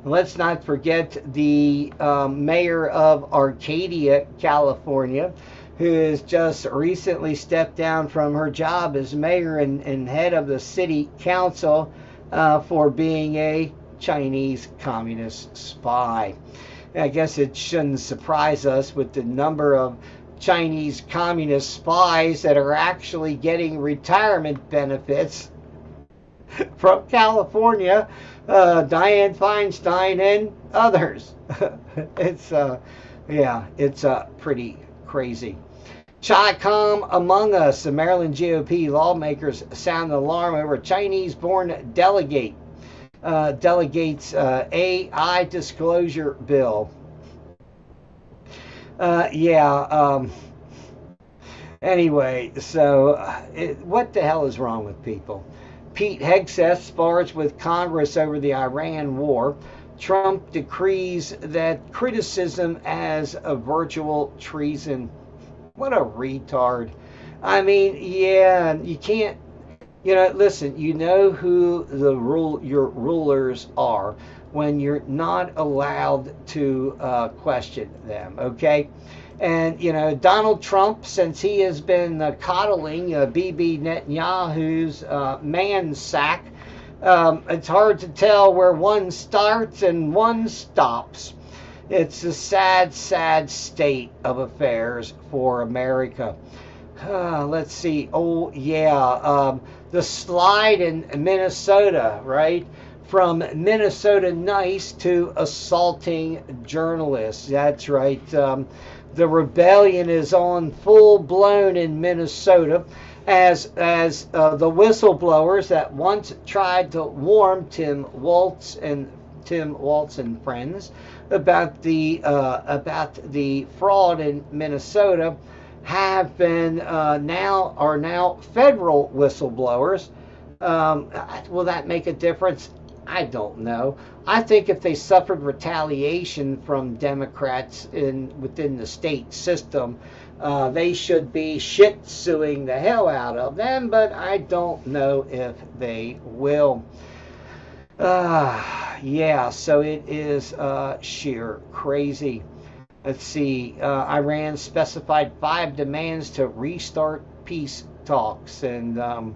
Let's not forget the mayor of Arcadia, California, who has just recently stepped down from her job as mayor and head of the city council for being a Chinese communist spy. I guess it shouldn't surprise us with the number of Chinese communist spies that are actually getting retirement benefits from California, Dianne Feinstein and others. It's pretty crazy. Chi-Com among us. The Maryland GOP lawmakers sound the alarm over Chinese-born delegate's AI disclosure bill. Anyway, so what the hell is wrong with people? Pete Hegseth spars with Congress over the Iran war. Trump decrees that criticism as a virtual treason. What a retard. I mean, yeah, you can't, listen, you know who your rulers are when you're not allowed to question them, okay? And, Donald Trump, since he has been coddling Bibi Netanyahu's man sack, it's hard to tell where one starts and one stops. It's a sad, sad state of affairs for America. Let's see. Oh, yeah. The slide in Minnesota, right? from Minnesota Nice to assaulting journalists. That's right. The rebellion is on full blown in Minnesota as the whistleblowers that once tried to warn Tim Waltz and friends about the fraud in Minnesota have been are now federal whistleblowers. Will that make a difference? I don't know. I think if they suffered retaliation from Democrats within the state system, they should be shit suing the hell out of them, but I don't know if they will. Yeah, so it is sheer crazy. Let's see. Iran specified 5 demands to restart peace talks, and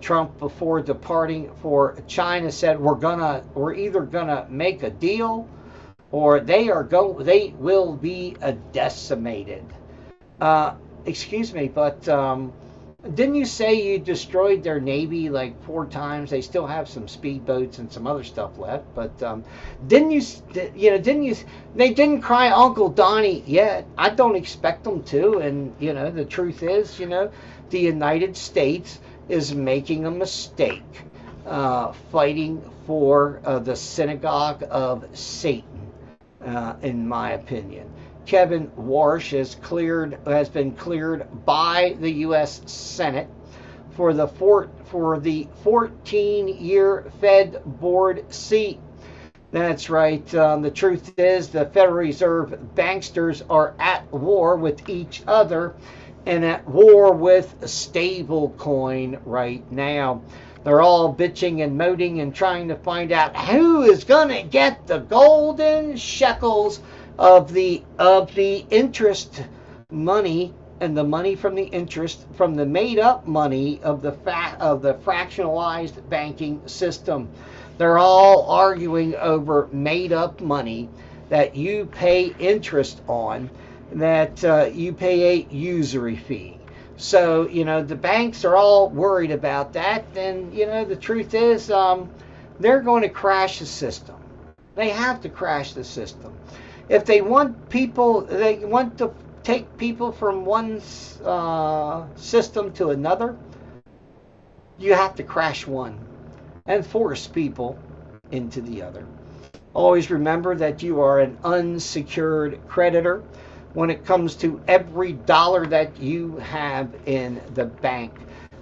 Trump, before departing for China, said we're either gonna make a deal, or they will be decimated. Excuse me, but didn't you say you destroyed their navy like 4 times? They still have some speedboats and some other stuff left, but they didn't cry Uncle Donnie yet. I don't expect them to, and the truth is, the United States is making a mistake fighting for the synagogue of Satan, in my opinion. Kevin Warsh has been cleared by the U.S. Senate for the 14-year Fed board seat. That's right. The truth is the Federal Reserve banksters are at war with each other and at war with stablecoin right now. They're all bitching and moaning and trying to find out who is going to get the golden shekels of the interest money, and the money from the interest from the made up money of the fractionalized banking system. They're all arguing over made up money that you pay interest on, that you pay a usury fee. So, the banks are all worried about that. And, the truth is, they're going to crash the system. They have to crash the system. If they want to take people from one system to another, you have to crash one and force people into the other. Always remember that you are an unsecured creditor when it comes to every dollar that you have in the bank.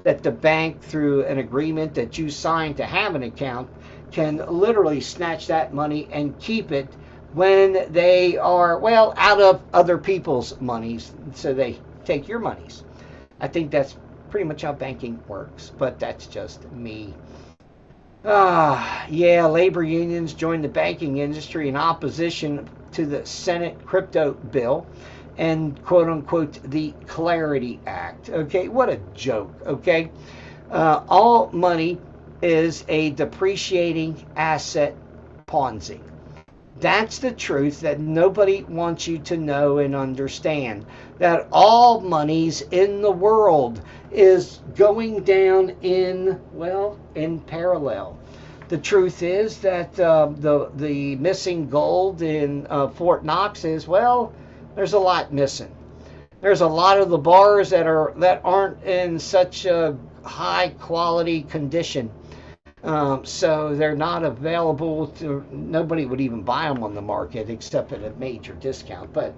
That the bank, through an agreement that you signed to have an account, can literally snatch that money and keep it when they are, out of other people's monies, so they take your monies. I think that's pretty much how banking works, but that's just me. Labor unions joined the banking industry in opposition to the Senate crypto bill and quote-unquote the Clarity Act. Okay, what a joke, okay? All money is a depreciating asset Ponzi. That's the truth that nobody wants you to know and understand. That all monies in the world is going down in parallel. The truth is that the missing gold in Fort Knox is, there's a lot missing. There's a lot of the bars that aren't in such a high quality condition. So they're not available to, nobody would even buy them on the market except at a major discount. But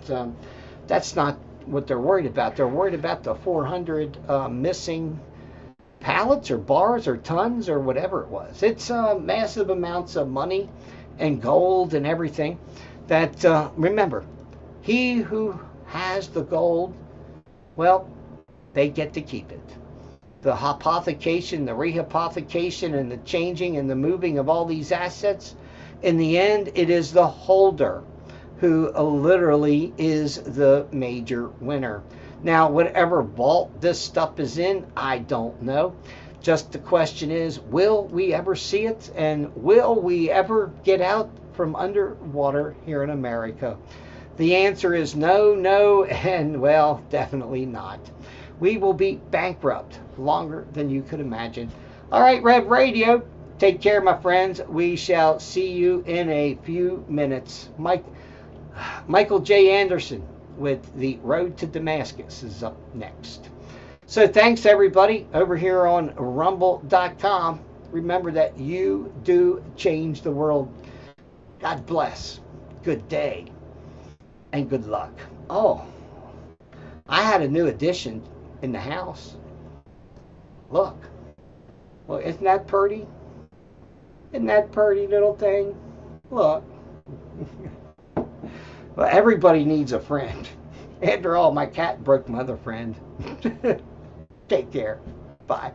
that's not what they're worried about. They're worried about the 400 missing pallets or bars or tons or whatever it was. It's massive amounts of money and gold and everything that, remember, he who has the gold, they get to keep it. The hypothecation, the rehypothecation, and the changing and the moving of all these assets, in the end, it is the holder who literally is the major winner. Now, whatever vault this stuff is in, I don't know. Just the question is, will we ever see it? And will we ever get out from underwater here in America? The answer is no, and definitely not. We will be bankrupt longer than you could imagine. All right, Rev Radio, Take care, my friends. We shall see you in a few minutes. Michael J. Anderson with The Road to Damascus is up next. So thanks, everybody, over here on rumble.com. Remember that you do change the world. God bless. Good day. And good luck. Oh, I had a new addition in the house. Look. Well, isn't that pretty? Isn't that pretty little thing? Look. Well, everybody needs a friend. After all, my cat broke my other friend. Take care. Bye.